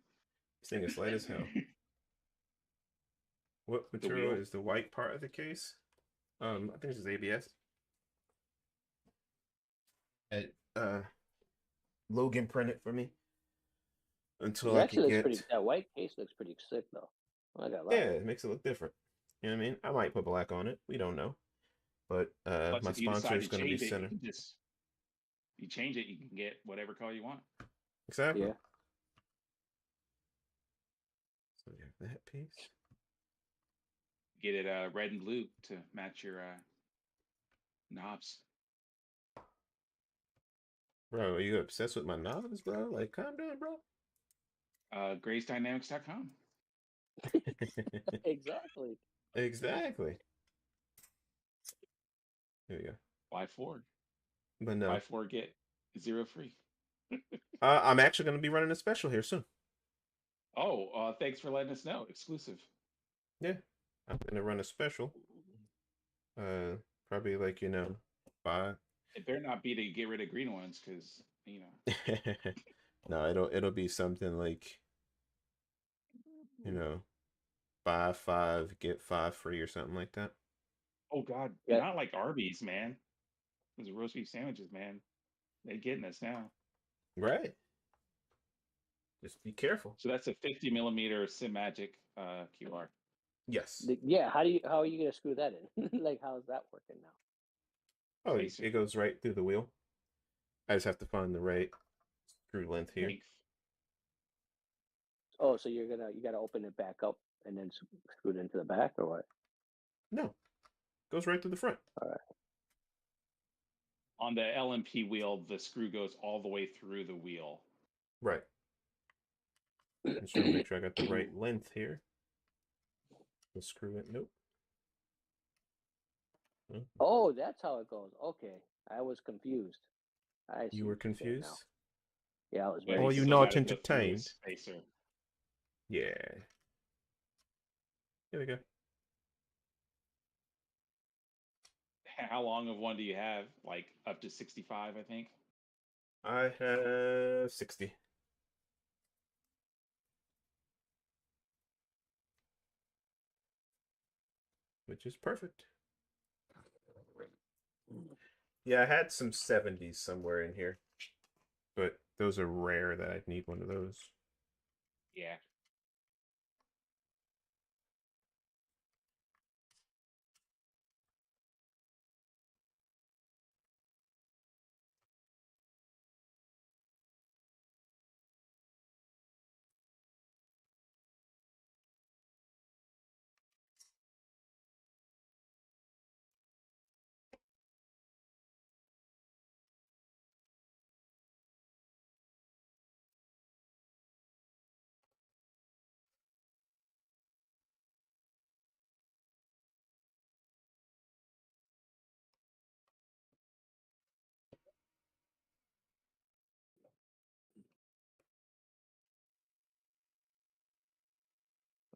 This thing is light as hell. What The material wheel? is the white part of the case? I think this is ABS. Logan printed for me until It I actually could looks get. that white case looks pretty sick though. I got Yeah, it makes it look different. You know what I mean? I might put black on it. We don't know. But Plus, my if you decide sponsor is to going to be change it, center. you change it, you can get whatever color you want. Exactly. Yeah. So you have that piece. Get it red and blue to match your knobs. Bro, are you obsessed with my knobs, bro? Like, calm down, bro. GraysDynamics.com. Exactly. Exactly. There you go. Why Ford? But no, Why Ford get 0 free? I'm actually going to be running a special here soon. Oh, thanks for letting us know. Exclusive. Yeah, I'm going to run a special. Probably like, 5. It better not be to get rid of green ones, because No, it'll be something like You know, buy 5, get 5 free or something like that. Oh God, Yeah. not like Arby's, man. Those roast beef sandwiches, man. They're getting us now. Right. Just be careful. So that's a 50 millimeter Simagic QR. Yes. Yeah, how are you gonna screw that in? Like, how's that working now? Oh, Spacer. it goes right through the wheel. I just have to find the right screw length here. Length. Oh, so you gotta open it back up and then screw it into the back, or what? No, goes right through the front. All right. On the LMP wheel, the screw goes all the way through the wheel. Right. I'm just trying to make sure I got the right length here. The screw it. Nope. Oh, that's how it goes. Okay, I was confused. I see You were what you're saying now. confused? Yeah, I was But very. Oh, you you still not gotta go through a entertained. spacer. Yeah. Here we go. How long of one do you have? Like up to 65, I think. I have 60. Which is perfect. Yeah, I had some 70s somewhere in here. But those are rare that I'd need one of those. Yeah.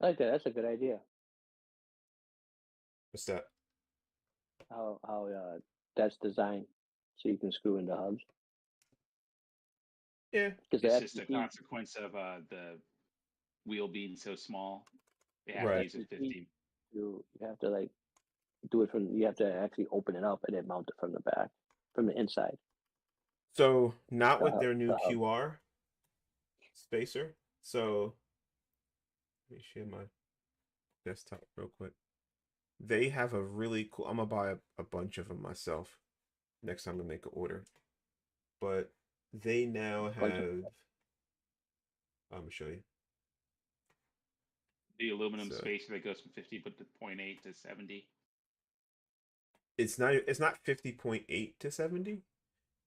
I like that. That's a good idea. What's that? How that's designed so you can screw into hubs. Yeah. Because It's just a consequence of the wheel being so small. They have to Right. use a 50. You have to like do it from. You have to actually open it up and then mount it from the back, from the inside. So not with The their new hub. QR spacer. So let me share my desktop real quick. They have a really cool. I'm gonna buy a bunch of them myself next time I make an order. But they now have. I'm gonna show you. The aluminum So- spacer that goes from 50 to 0.8 to 70. It's not 50.8 to 70.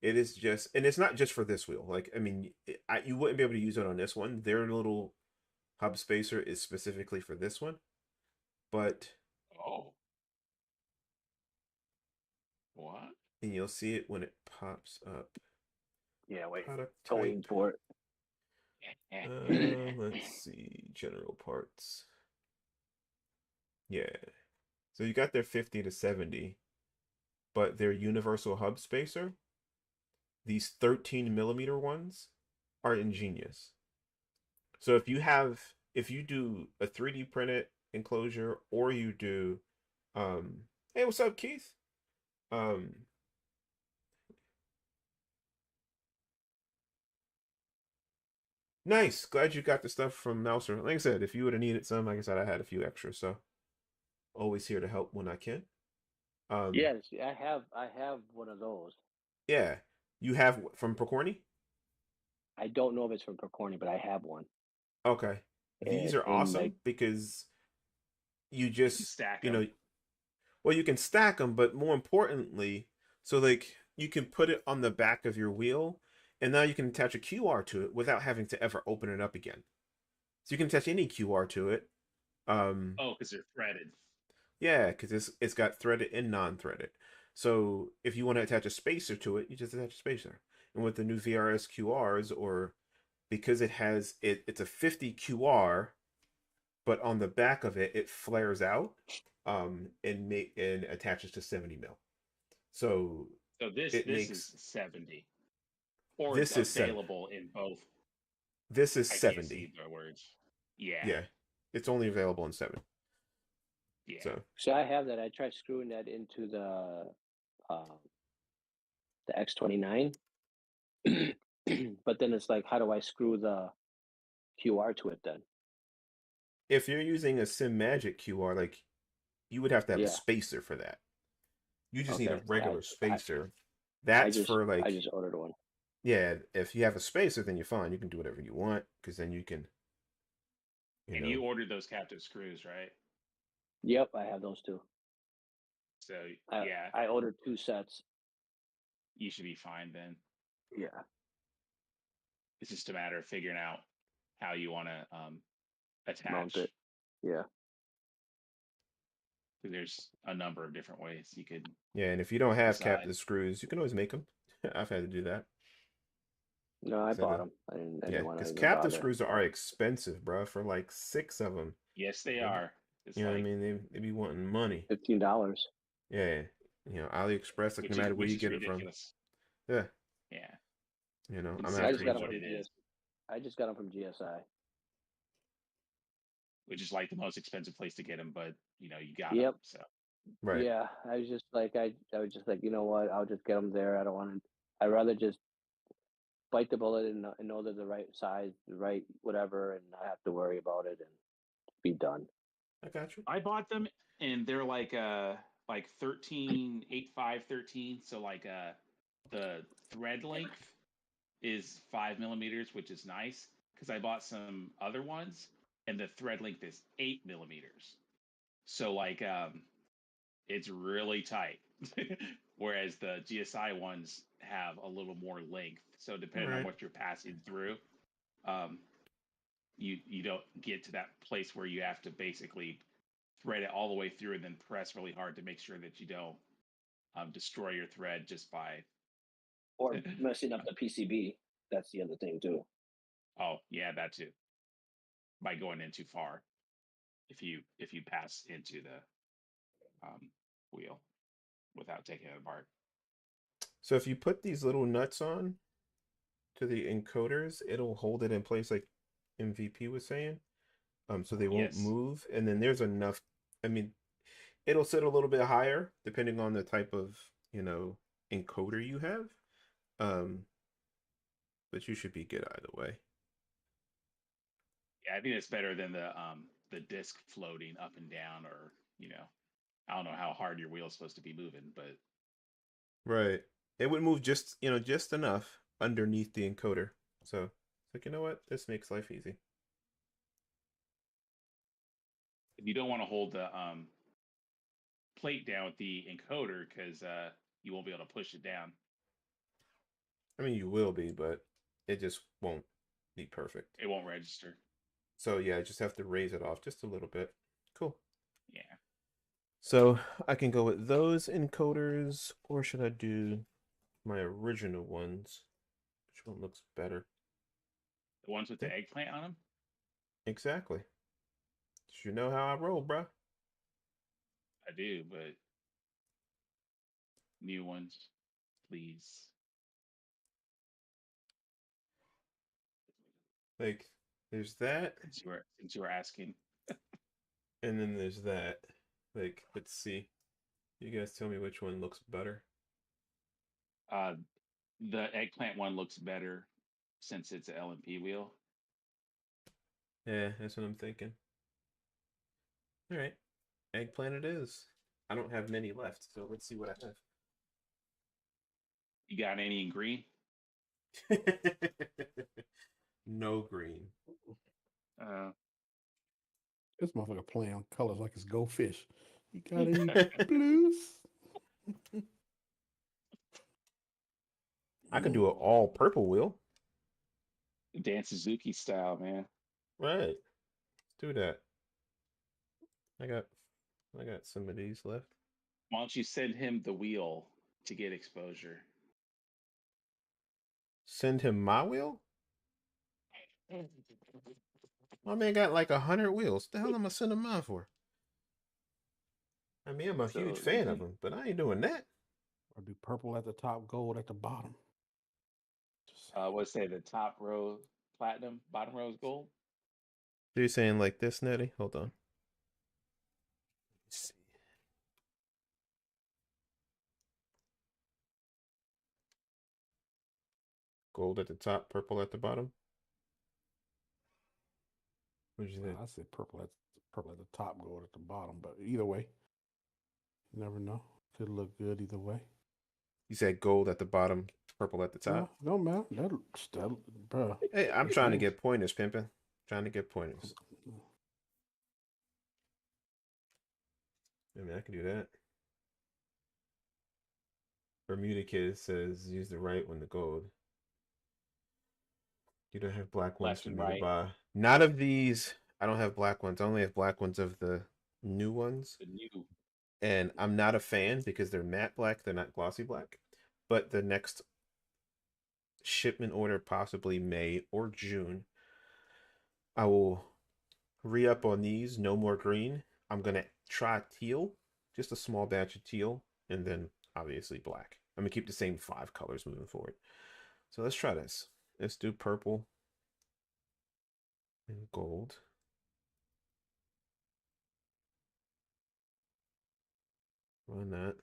It is just, and it's not just for this wheel. Like, I mean, you wouldn't be able to use it on this one. Their little hub spacer is specifically for this one. But Oh. What? and you'll see it when it pops up. Yeah, wait. Product Waiting type. for it. Let's see. General parts. Yeah. So you got their 50 to 70, but their universal hub spacer, these 13 millimeter ones, are ingenious. So if you do a 3D printed enclosure, or you do, hey, what's up, Keith? Nice. Glad you got the stuff from Mouser. Like I said, if you would have needed some, like I said, I had a few extras, so always here to help when I can. Yes, I have one of those. Yeah. You have from Procorny? I don't know if it's from Percorny, but I have one. Okay. These are awesome because you just, stack you them. know, well, you can stack them, but more importantly, so like you can put it on the back of your wheel, and now you can attach a QR to it without having to ever open it up again. So you can attach any QR to it. Oh, because they're threaded. Yeah, because it's got threaded and non-threaded. So if you want to attach a spacer to it, you just attach a spacer. And with the new VRS QRs, or because it's a 50 QR, but on the back of it flares out, and attaches to 70 mil. So this makes, is 70, or this it's is available in both. This is I 70. can't see the words. Yeah. Yeah. it's only available in 7. Yeah. So I have that. I tried screwing that into the X29, but then it's like, how do I screw the QR to it then? if you're using a SimMagic QR, like you would have to have a Yeah. spacer for that. You just need a Okay. regular spacer. I That's just for like, I just ordered one. yeah. If you have a spacer, then you're fine. You can do whatever you want because then you can, And you ordered those captive screws, right? Yep, I have those too. So yeah, I ordered 2 sets. you should be fine then. Yeah. It's just a matter of figuring out how you want to attach. Mount it. Yeah. There's a number of different ways you could. Yeah, and if you don't have decide. captive screws, you can always make them. I've had to do that. No, I So bought the- them. I didn't Yeah, want because to captive bother. screws are expensive, bro. For like 6 of them, Yes, they Maybe- are. It's you know like, what I mean? They be wanting money. $15. Yeah, AliExpress, like no matter where which you is get ridiculous. it from. Yeah, Yeah. I'm Considering I just got actually. them what from it is. I just got them from GSI. Which is like the most expensive place to get them, but you got Yep. them. So Right. Yeah, I was just like, I was just like, you know what? I'll just get them there. I don't want to. I'd rather just bite the bullet and know they're the right size, the right whatever, and not have to worry about it and be done. I got you. I bought them and they're like 13, 8, 5, 13. So like the thread length is 5 millimeters, which is nice because I bought some other ones and the thread length is 8 millimeters. So like it's really tight. Whereas the GSI ones have a little more length. So depending on Alright. what you're passing through, you don't get to that place where you have to basically thread it all the way through and then press really hard to make sure that you don't destroy your thread just by Or messing up the PCB. That's the other thing too. oh yeah, that too, by going in too far if you pass into the wheel without taking it apart. So if you put these little nuts on to the encoders, it'll hold it in place, like MVP was saying. So they won't Yes. move, and then there's enough. I mean, it'll sit a little bit higher depending on the type of encoder you have. But you should be good either way. Yeah, I think it's better than the disc floating up and down, or I don't know how hard your wheel's supposed to be moving, but Right. It would move just just enough underneath the encoder. So it's like, you know what? This makes life easy. you don't want to hold the plate down with the encoder because you won't be able to push it down. I mean, you will be, but it just won't be perfect. It won't register. So yeah, I just have to raise it off just a little bit. Cool. Yeah. So I can go with those encoders, or should I do my original ones? Which one looks better? The ones with the eggplant on them? Exactly. You know how I roll, bruh. I do, but new ones, please. Like, there's that, Since you were asking. and then there's that. Like, let's see. You guys tell me which one looks better. The eggplant one looks better since it's an LMP wheel. Yeah, that's what I'm thinking. All right. Eggplant it is. I don't have many left, so let's see what I You got any in green? have. No green. This motherfucker playing on colors like it's Go Fish. You got any blues? I could do an all purple wheel. Dan Suzuki style, man. Right. Let's do that. I got some of these left. Why don't you send him the wheel to get exposure? Send him my wheel? My man got like 100 wheels. The hell am I sending mine for? I mean, I'm a huge fan of him, but I ain't doing that. Or do purple at the top, gold at the bottom? Let's say the top row platinum, bottom row is gold. So you're saying like this, Nettie? Hold on. Let's see. Gold at the top, purple at the bottom. What did you think? I said purple at the top, gold at the bottom, but either way, you never know. Could look good either way. You said gold at the bottom, purple at the top. No man, that bro. Hey, I'm trying to get pointers, pimping. Trying to get pointers. I mean, I can do that. Bermuda Kid says use the right one, the gold. You don't have black ones Left for and me to right. buy. Not of these. I don't have black ones. I only have black ones of the new ones. The new. And I'm not a fan because they're matte black. They're not glossy black. But the next shipment order, possibly May or June, I will re-up on these. No more green. I'm going to try teal. Just a small batch of teal. And then obviously black. I'm going to keep the same 5 colors moving forward. So let's try this. Let's do purple and gold. Why not?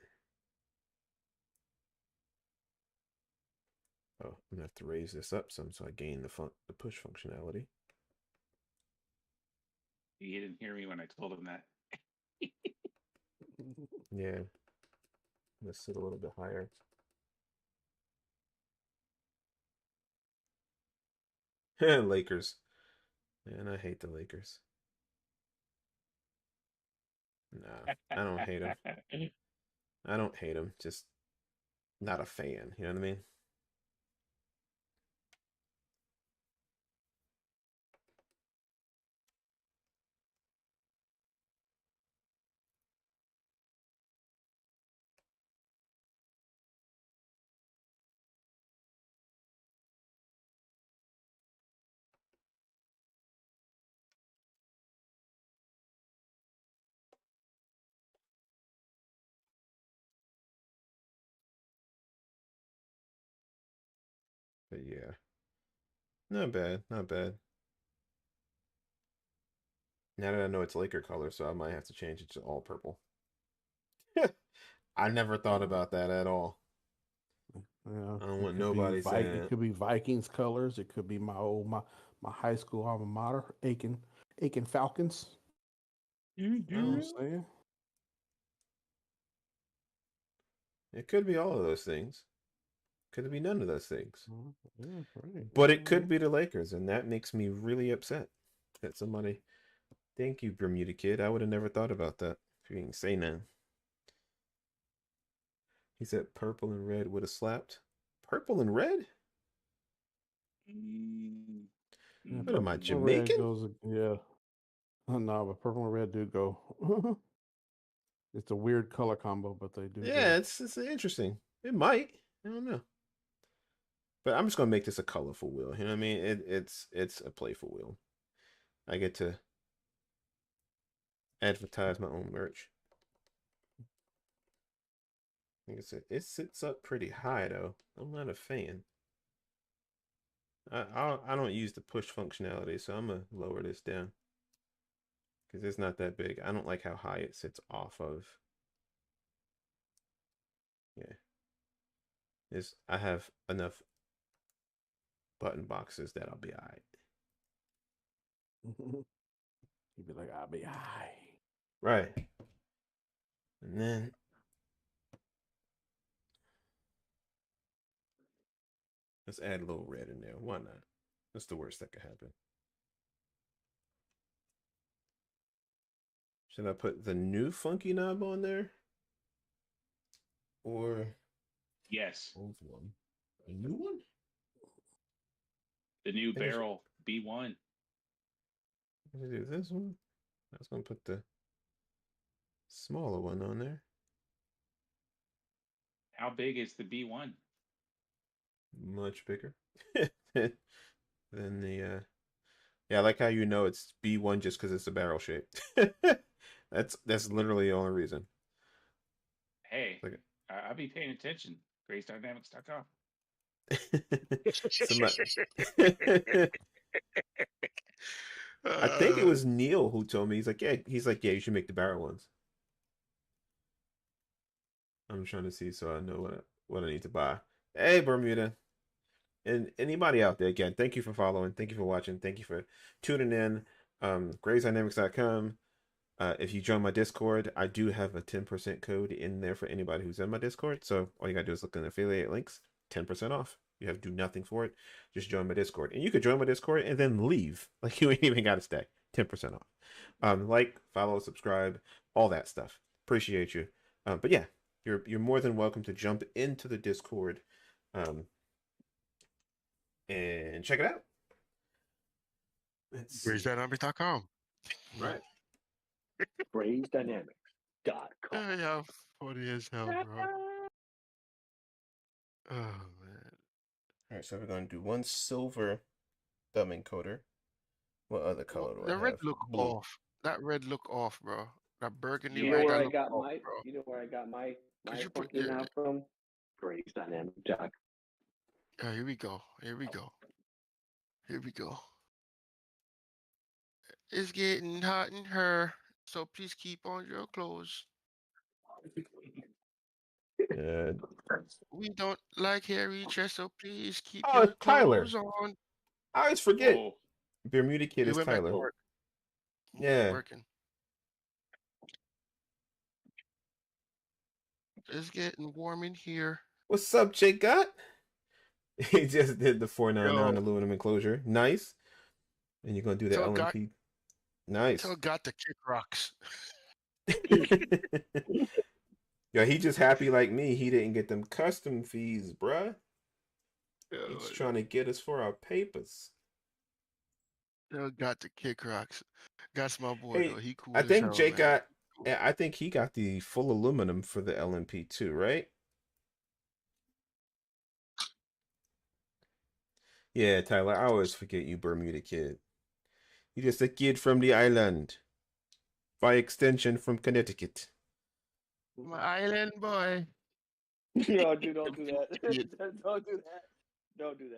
Oh, I'm gonna have to raise this up some so I gain the push functionality. He didn't hear me when I told him that. Yeah. Let's sit a little bit higher. Lakers. Man, I hate the Lakers. Nah, I don't hate them. I don't hate them. Just not a fan. You know what I mean? But yeah. Not bad. Not bad. Now that I know it's Laker color, so I might have to change it to all purple. I never thought about that at all. Yeah, I don't it want could be nobody saying It could be Vikings colors. It could be my high school alma mater, Aiken Falcons. You know what I'm saying? It could be all of those things. Could be none of those things. Yeah, right. But it could be the Lakers, and that makes me really upset that somebody. Thank you, Bermuda Kid. I would have never thought about that. If you didn't say none. He said purple and red would have slapped. Purple and red? Yeah, What am I, purple and red Jamaican? goes, yeah. No, but purple and red do go. It's a weird color combo, but they do Yeah, go. it's interesting. It might. I don't know. But I'm just gonna make this a colorful wheel. You know what I mean? It's a playful wheel. I get to advertise my own merch. Like I said, it sits up pretty high though. I'm not a fan. I don't use the push functionality, so I'm gonna lower this down because it's not that big. I don't like how high it sits off of. Yeah, I have enough button boxes that I'll be alright. You'd be like, I'll be high. Right. And then let's add a little red in there. Why not? That's the worst that could happen. Should I put the new funky knob on there? Or Yes. old one? A new one? The new barrel B1. I'm gonna do this one. I was gonna put the smaller one on there. How big is the B1? Much bigger than the yeah, I like how you know it's B1 just because it's a barrel shape. That's literally the only reason. Hey, I'll be paying attention. GraceDynamics.com. I think it was Neil who told me. He's like, yeah, you should make the barrel ones. I'm trying to see so I know what I need to buy. Hey, Bermuda. And anybody out there, again, thank you for following. Thank you for watching. Thank you for tuning in. GraysDynamics.com. If you join my Discord, I do have a 10% code in there for anybody who's in my Discord. So all you gotta do is look in the affiliate links, 10% off. You have to do nothing for it. Just join my Discord. And you could join my Discord and then leave. Like you ain't even gotta stay. 10% off. Like, follow, subscribe, all that stuff. Appreciate you. But yeah, you're more than welcome to jump into the Discord. And check it out. GraysDynamics.com. Right. BrazeDynamics.com. Yeah, funny as hell, bro. Oh man. All right, so we're gonna do one silver thumb encoder. What other color do I The have? red look Blue. off. That red look off, bro. That burgundy You know red. where that I look got off, my bro. you know where I got my Could you put funky now from? BrazeDynamics.com. Yeah, here we go. Here we go. Here we go. It's getting hot in her, so please keep on your clothes. We don't like hairy chest, so please keep Oh, your it's Tyler. clothes on. I always forget. Whoa. Bermuda Kid He is went back to Tyler. work. Yeah. Working. It's getting warm in here. What's up, Jake? Got? He just did the 499 Yo. aluminum enclosure. Nice. And you're gonna do the Tell God, LMP. Nice. tell God to kick rocks. Yeah, he just happy like me. He didn't get them custom fees, bruh. He's trying to get us for our papers. Tell God to kick rocks. That's my boy Hey, though. He cool I as think hell, Jake man. got. I think he got the full aluminum for the LMP too, right? Yeah, Tyler. I always forget you, Bermuda Kid. You're just a kid from the island. By extension, from Connecticut. My island boy. Yo, dude, don't do that. Idiot. Don't do that. Don't do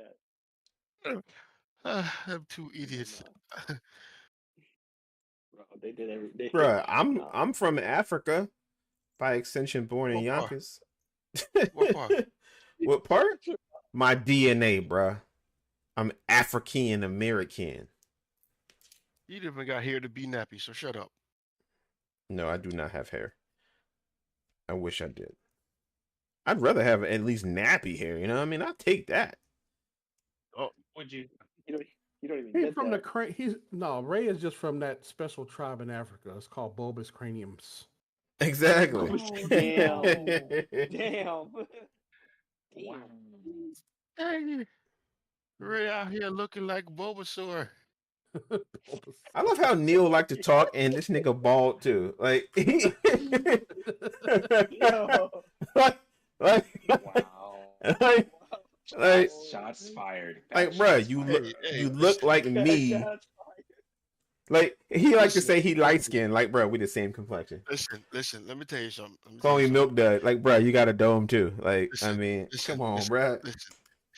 that. I'm two idiots. Bro, they did everything. Bruh, I'm from Africa. By extension, born in What part? Yonkers. What part? What part? My DNA, bruh. I'm African American. You even got hair to be nappy, so shut up. No, I do not have hair. I wish I did. I'd rather have at least nappy hair, you know what I mean? I'll take that. Oh, would you? You don't even He's get from that. Ray is just from that special tribe in Africa. It's called bulbous craniums. Exactly. Oh, damn. Damn. Wow. Hey, Ray out here looking like Bulbasaur. I love how Neil like to talk and this nigga bald too. Like, Yo. like, Wow. like, Shots fired. like, Back bruh, shots you fired. look, Hey, you look like me. Shots Like, he like to Listen. say he light skinned. Like, bruh, we the same complexion. Listen. Let me tell you something. Call me Milk Dud. Like, bruh, you got a dome too. Like, I Listen, mean, listen, come on, listen, bruh. Listen.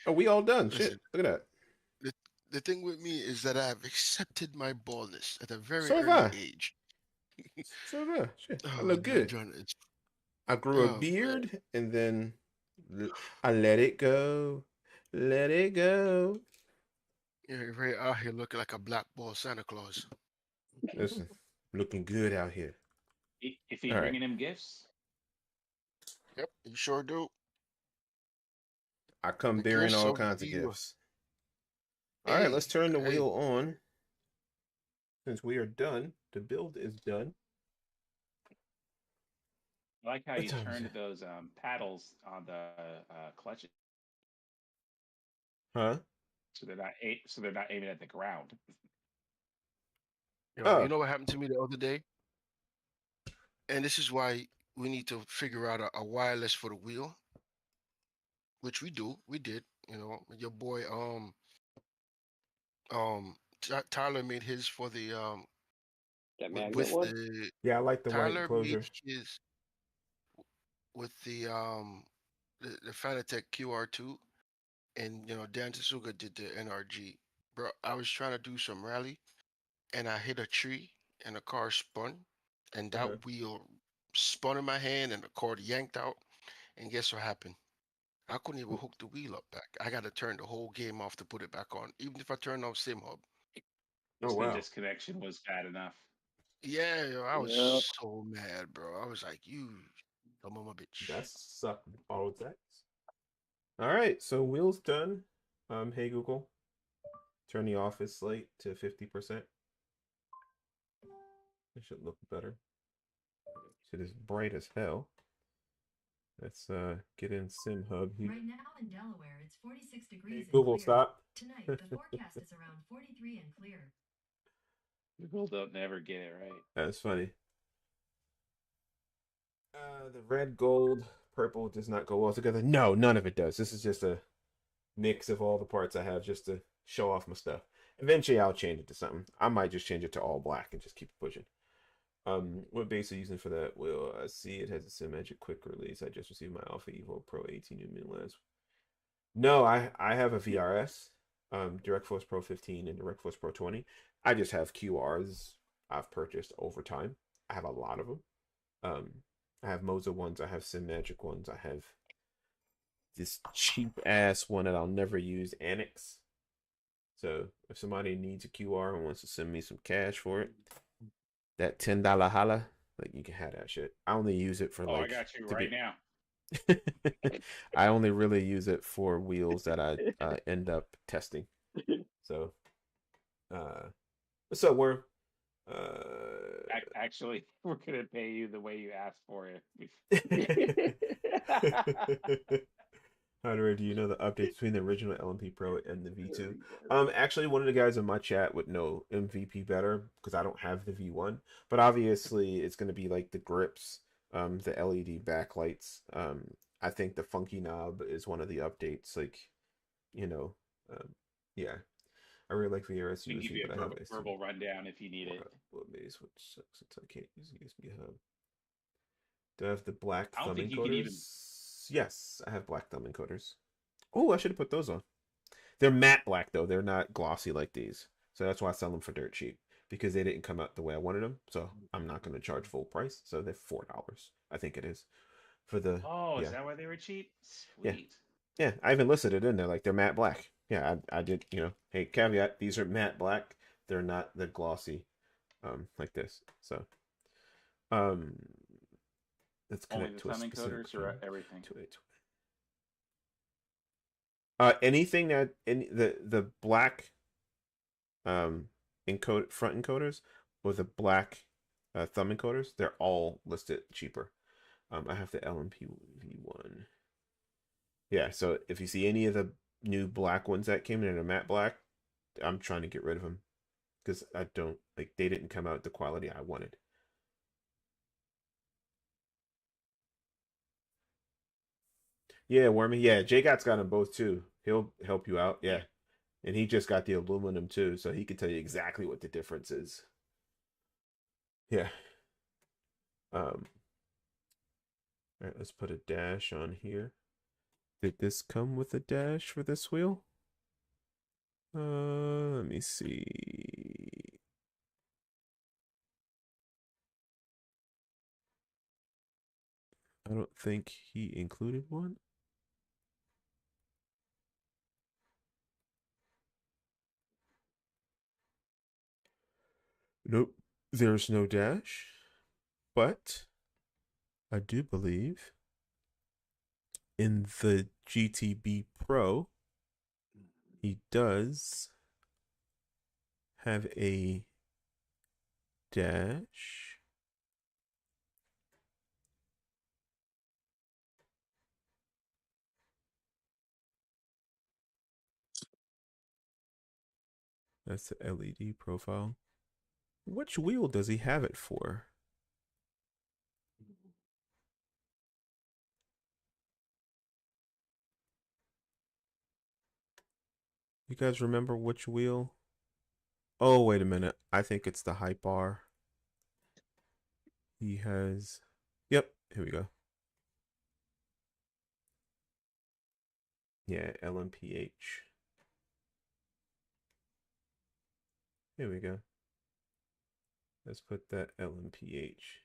Oh, we all done. Listen. Shit, look at that. The thing with me is that I've accepted my baldness at a very So have early I. age. So yeah, shit. I Oh, look man, good. John, it's, I grew a oh, man. beard and then I let it go. Let it go. You're very out here looking like a black ball Santa Claus. Listen, looking good out here. If he All right. bringing him gifts, Yep, you sure do. I come The bearing gifts all of kinds of you. gifts. All right, let's turn the Hey. wheel on. Since we are done, the build is done. I like how What you time is turned it? those paddles on the clutches, Huh? so they're not aiming at the ground. Yo, Oh. You know what happened to me the other day? And this is why we need to figure out a wireless for the wheel, which we did. You know, your boy Tyler made his for the That magnet with one? the Yeah, I like the white Tyler made enclosure. his with the Fanatec QR2, and Dan Tsuga did the NRG. Bro, I was trying to do some rally, and I hit a tree, and the car spun, and that Uh-huh. wheel spun in my hand, and the cord yanked out. And guess what happened? I couldn't even hook the wheel up back. I got to turn the whole game off to put it back on, even if I turned off SimHub. Oh The wow. disconnection was bad enough. Yeah, yo, I was Yep. so mad, bro. I was like, you, come on, my bitch. That sucked. All that. All right, so wheels done. Hey Google, turn the office light to 50%. It should look better. Shit is bright as hell. Let's get in Sim Hub here. Right now in Delaware, it's 46 degrees Hey, and Google, clear. stop. Tonight, the forecast is around 43 and clear. People don't never get it right. That's funny. The red, gold, purple does not go well together. No, none of it does. This is just a mix of all the parts I have just to show off my stuff. Eventually, I'll change it to something. I might just change it to all black and just keep it pushing. What base are you using for that? Well, I see it has a Sim Magic quick release. I just received my Alpha Evo Pro 18 Newman last. No, I have a VRS, Direct Force Pro 15 and Direct Force Pro 20. I just have QRs I've purchased over time. I have a lot of them. I have Moza ones. I have Sim Magic ones. I have this cheap ass one that I'll never use, Annex. So if somebody needs a QR and wants to send me some cash for it, that $10 holla, like you can have that shit. I only use it for Oh, I like got you right now. I only really use it for wheels that I end up testing. So, so we're Actually, we're gonna pay you the way you asked for it. Hunter, do you know the updates between the original LMP Pro and the V2? Actually, one of the guys in my chat would know MVP better because I don't have the V1. But obviously, it's going to be like the grips, the LED backlights. I think the funky knob is one of the updates. Like, you know, yeah. I really like VRS We can give USB, you but a I have verbal rundown if you need it. base, which sucks since I can't use USB hub. Do I have the black I don't thumb think you can even. encoders? Yes, I have black thumb encoders. Oh, I should have put those on. They're matte black though. They're not glossy like these. So that's why I sell them for dirt cheap because they didn't come out the way I wanted them. So I'm not going to charge full price. So they're $4. I think it is for the. Oh, yeah. is that why they were cheap? Yeah. Sweet. Yeah, I even listed it in there like they're matte black. Yeah, I did. You know, hey, caveat: these are matte black. They're not the glossy, like this. So, let's Only connect the to a thumb specific encoders or everything? anything that in the black encode front encoders or the black thumb encoders, they're all listed cheaper. I have the LMP V1. Yeah, so if you see any of the new black ones that came in a matte black, I'm trying to get rid of them because I don't like they didn't come out the quality I wanted. Yeah, Wormy. Yeah, J-Got's got them both too. He'll help you out. Yeah. And he just got the aluminum too, so he can tell you exactly what the difference is. Yeah. All right, let's put a dash on here. Did this come with a dash for this wheel? Let me see. I don't think he included one. Nope, there's no dash. But I do believe in the GTB Pro, he does have a dash. That's the LED profile. Which wheel does he have it for? You guys remember which wheel? Oh, wait a minute. I think it's the height bar. He has... Yep, here we go. Yeah, LMPH. Here we go. Let's put that LMPH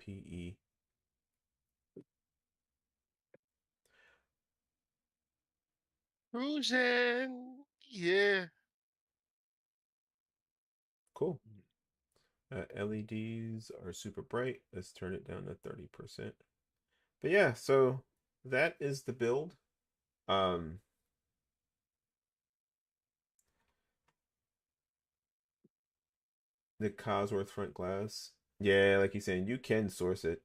PE. Cruising. Yeah. Cool. LEDs are super bright. Let's turn it down to 30%. But yeah, so that is the build. The Cosworth front glass. Yeah, like you're saying, you can source it.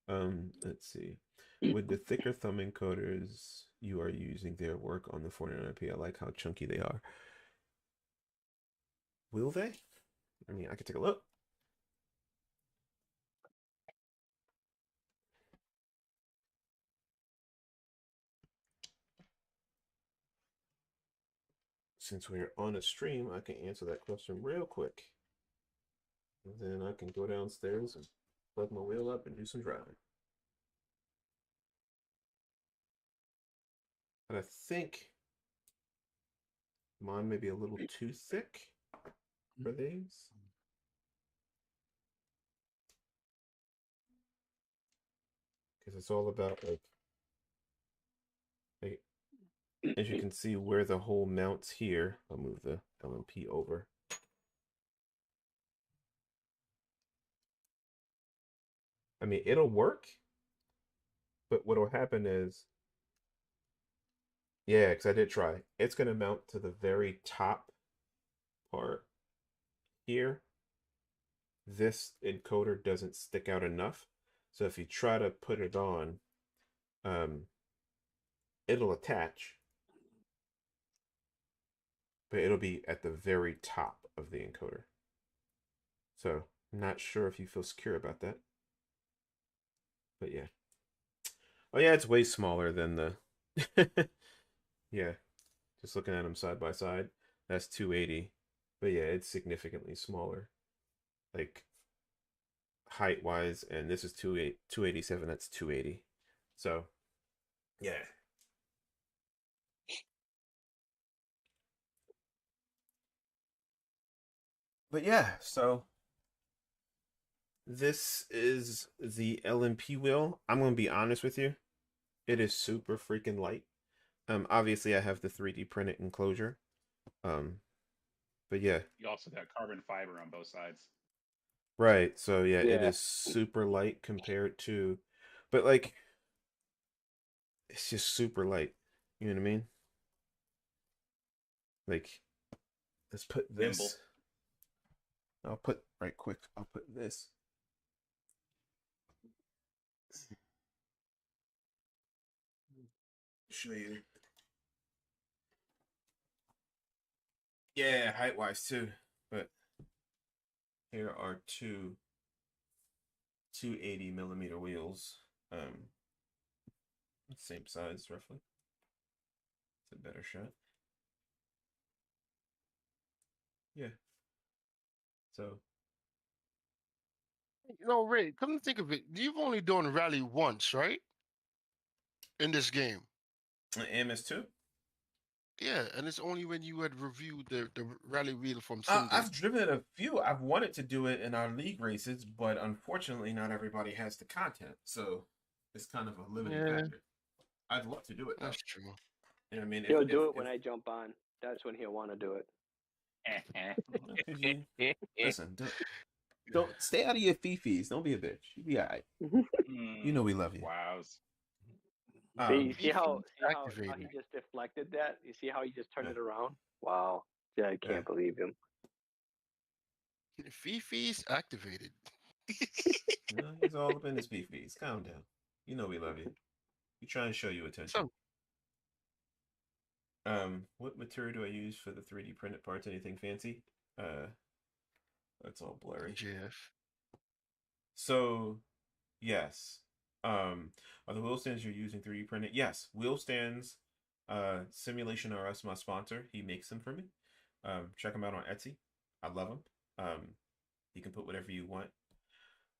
Let's see. With the thicker thumb encoders you are using, their work on the 49p. I like how chunky they are. Will they? I mean, I could take a look. Since we're on a stream, I can answer that question real quick. And then I can go downstairs and plug my wheel up and do some driving. But I think mine may be a little too thick for these. Because it's all about like, as you can see where the hole mounts here. I'll move the LMP over. I mean, it'll work, but what'll happen is, yeah, because I did try. It's going to mount to the very top part here. This encoder doesn't stick out enough. So if you try to put it on, it'll attach, but it'll be at the very top of the encoder. So I'm not sure if you feel secure about that. But yeah. Oh yeah, it's way smaller than the yeah. Just looking at them side by side. That's 280. But yeah, it's significantly smaller. Like height wise, and this is 287, that's 280. So yeah. But yeah, so this is the LMP wheel. I'm gonna be honest with you. It is super freaking light. Obviously I have the 3D printed enclosure. But yeah. You also got carbon fiber on both sides. Right. So yeah, it Yeah. is super light compared to, but like it's just super light. You know what I mean? Like let's put this. Nimble. I'll put right quick. I'll put this. Show you. Yeah, height wise too. But here are two 280 millimeter wheels. Same size roughly. It's a better shot. Yeah. So You know, Ray, come to think of it, you've only done rally once, right? In this game. MS2? Yeah, and it's only when you had reviewed the rally wheel from I've Sunday. driven a few. I've wanted to do it in our league races, but unfortunately, not everybody has the content, so it's kind of a limiting Yeah, factor. I'd love to do it though. that's true. You know what I mean? He'll do it when I jump on. That's when he'll want to do it. Listen, don't stay out of your fifis. Don't be a bitch. You be alright. You know we love you. Wows. See how he Activated. just deflected that? You see how he just turned it around? Wow. Yeah, I can't believe him. Fifi's activated. No, he's all up in his fifis. Calm down. You know we love you. We try and show you attention. What material do I use for the 3D printed parts? Anything fancy? That's all blurry. Jeff. So, yes. Are the wheel stands you're using 3D printed? Yes, wheel stands. Simulation RS, my sponsor. He makes them for me. Check him out on Etsy. I love him. You can put whatever you want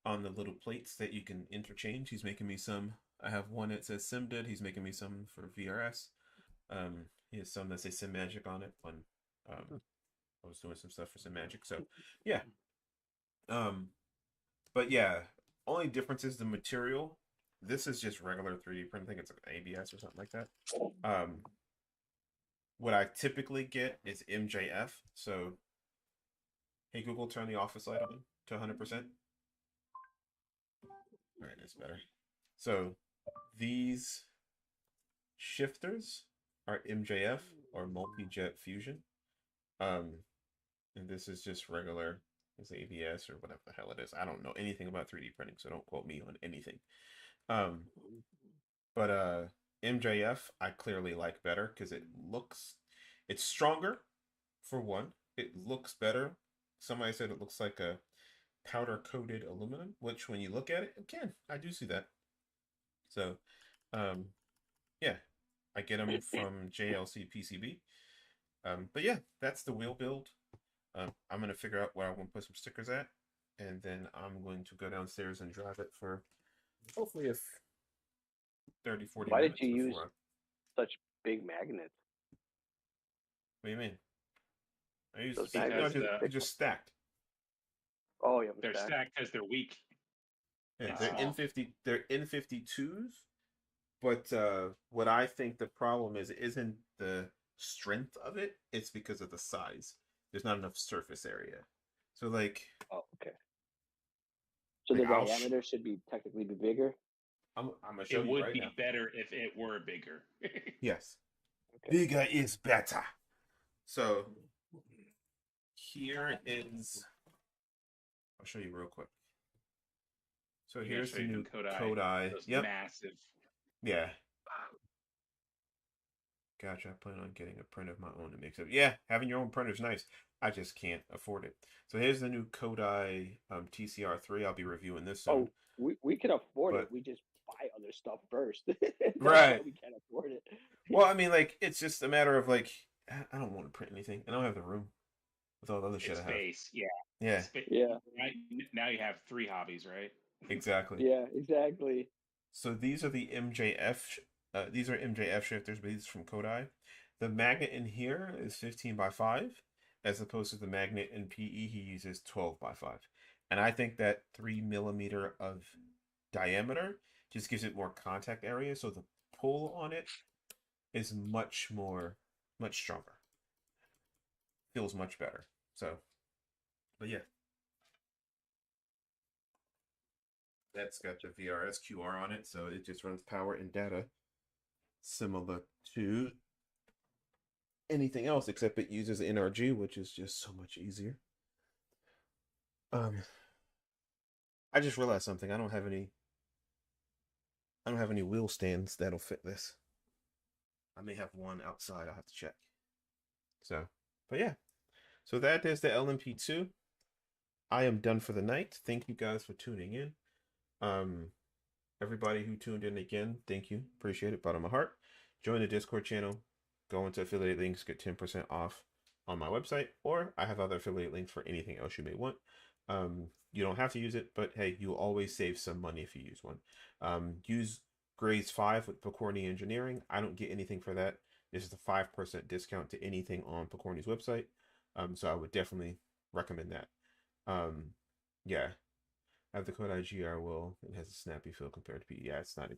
on the little plates that you can interchange. He's making me some. I have one that says SimDid. He's making me some for VRS. He has some that say Sim Magic on it. When I was doing some stuff for Sim Magic. So yeah. But yeah, only difference is the material. This is just regular 3D printing. I think it's like ABS or something like that. What I typically get is MJF. So, hey Google, turn the office light on to 100%. All right, that's better. So these shifters are MJF or multi-jet fusion. And this is just regular, it's ABS or whatever the hell it is. I don't know anything about 3D printing, so don't quote me on anything. But MJF I clearly like better because it's stronger for one. It looks better. Somebody said it looks like a powder coated aluminum, which when you look at it, I do see that. So, yeah, I get them from JLC PCB. But yeah, that's the wheel build. I'm gonna figure out where I want to put some stickers at, and then I'm going to go downstairs and drive it for hopefully 30, 40 Why minutes did you use before. such big magnets? What do you mean? I use Those magnets they're just stacked. Oh, yeah, They're stacked because they're weak. Yeah, It's they're small. they're N52s, but what I think the problem isn't the strength of it, it's because of the size. There's not enough surface area. So like Oh, okay. So like the diameter should be technically be bigger. I'm gonna show It you would right be now. better if it were bigger. Yes. Okay. Bigger is better. So here is I'll show you real quick. So You're gonna here's show the you new them Kodai. Kodai. Those Yep. massive. Yeah. Gotcha. I plan on getting a print of my own to mix it. Yeah, having your own printer is nice. I just can't afford it. So here's the new Kodai TCR3. I'll be reviewing this soon. Oh, we can afford it. But- We just buy other stuff first. That's Right. why we can't afford it. Well, I mean, like, it's just a matter of, like, I don't want to print anything. I don't have the room with all the other shit It's I have. space. Yeah. Yeah, Yeah. Right. Now you have 3 hobbies, right? exactly. Yeah, exactly. So these are the MJF. These are MJF shifters, but these are from Kodai. The magnet in here is 15 by 5, as opposed to the magnet in PE he uses 12 by 5. And I think that 3 millimeter of diameter just gives it more contact area, so the pull on it is much stronger. Feels much better. So, but yeah. That's got the VRS QR on it, so it just runs power and data similar to anything else, except it uses NRG, which is just so much easier. I just realized something. I don't have any wheel stands that'll fit this. I may have one outside. I'll have to check. So, but yeah. So that is the LMP2. I am done for the night. Thank you guys for tuning in. Everybody who tuned in again, thank you. Appreciate it. Bottom of my heart. Join the Discord channel. Go into affiliate links, get 10% off on my website, or I have other affiliate links for anything else you may want. You don't have to use it, but hey, you'll always save some money if you use one. Use Grades 5 with Pokorny Engineering. I don't get anything for that. This is a 5% discount to anything on Pokorny's website. So I would definitely recommend that. Yeah. I have the Kodai GR will. It has a snappy feel compared to PE. Yeah, it's not.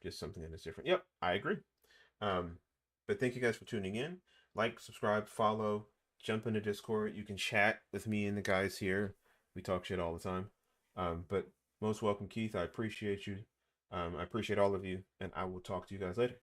Just something that is different. Yep, I agree. But thank you guys for tuning in. Like, subscribe, follow, jump into Discord. You can chat with me and the guys here. We talk shit all the time. But most welcome, Keith. I appreciate you. I appreciate all of you, and I will talk to you guys later.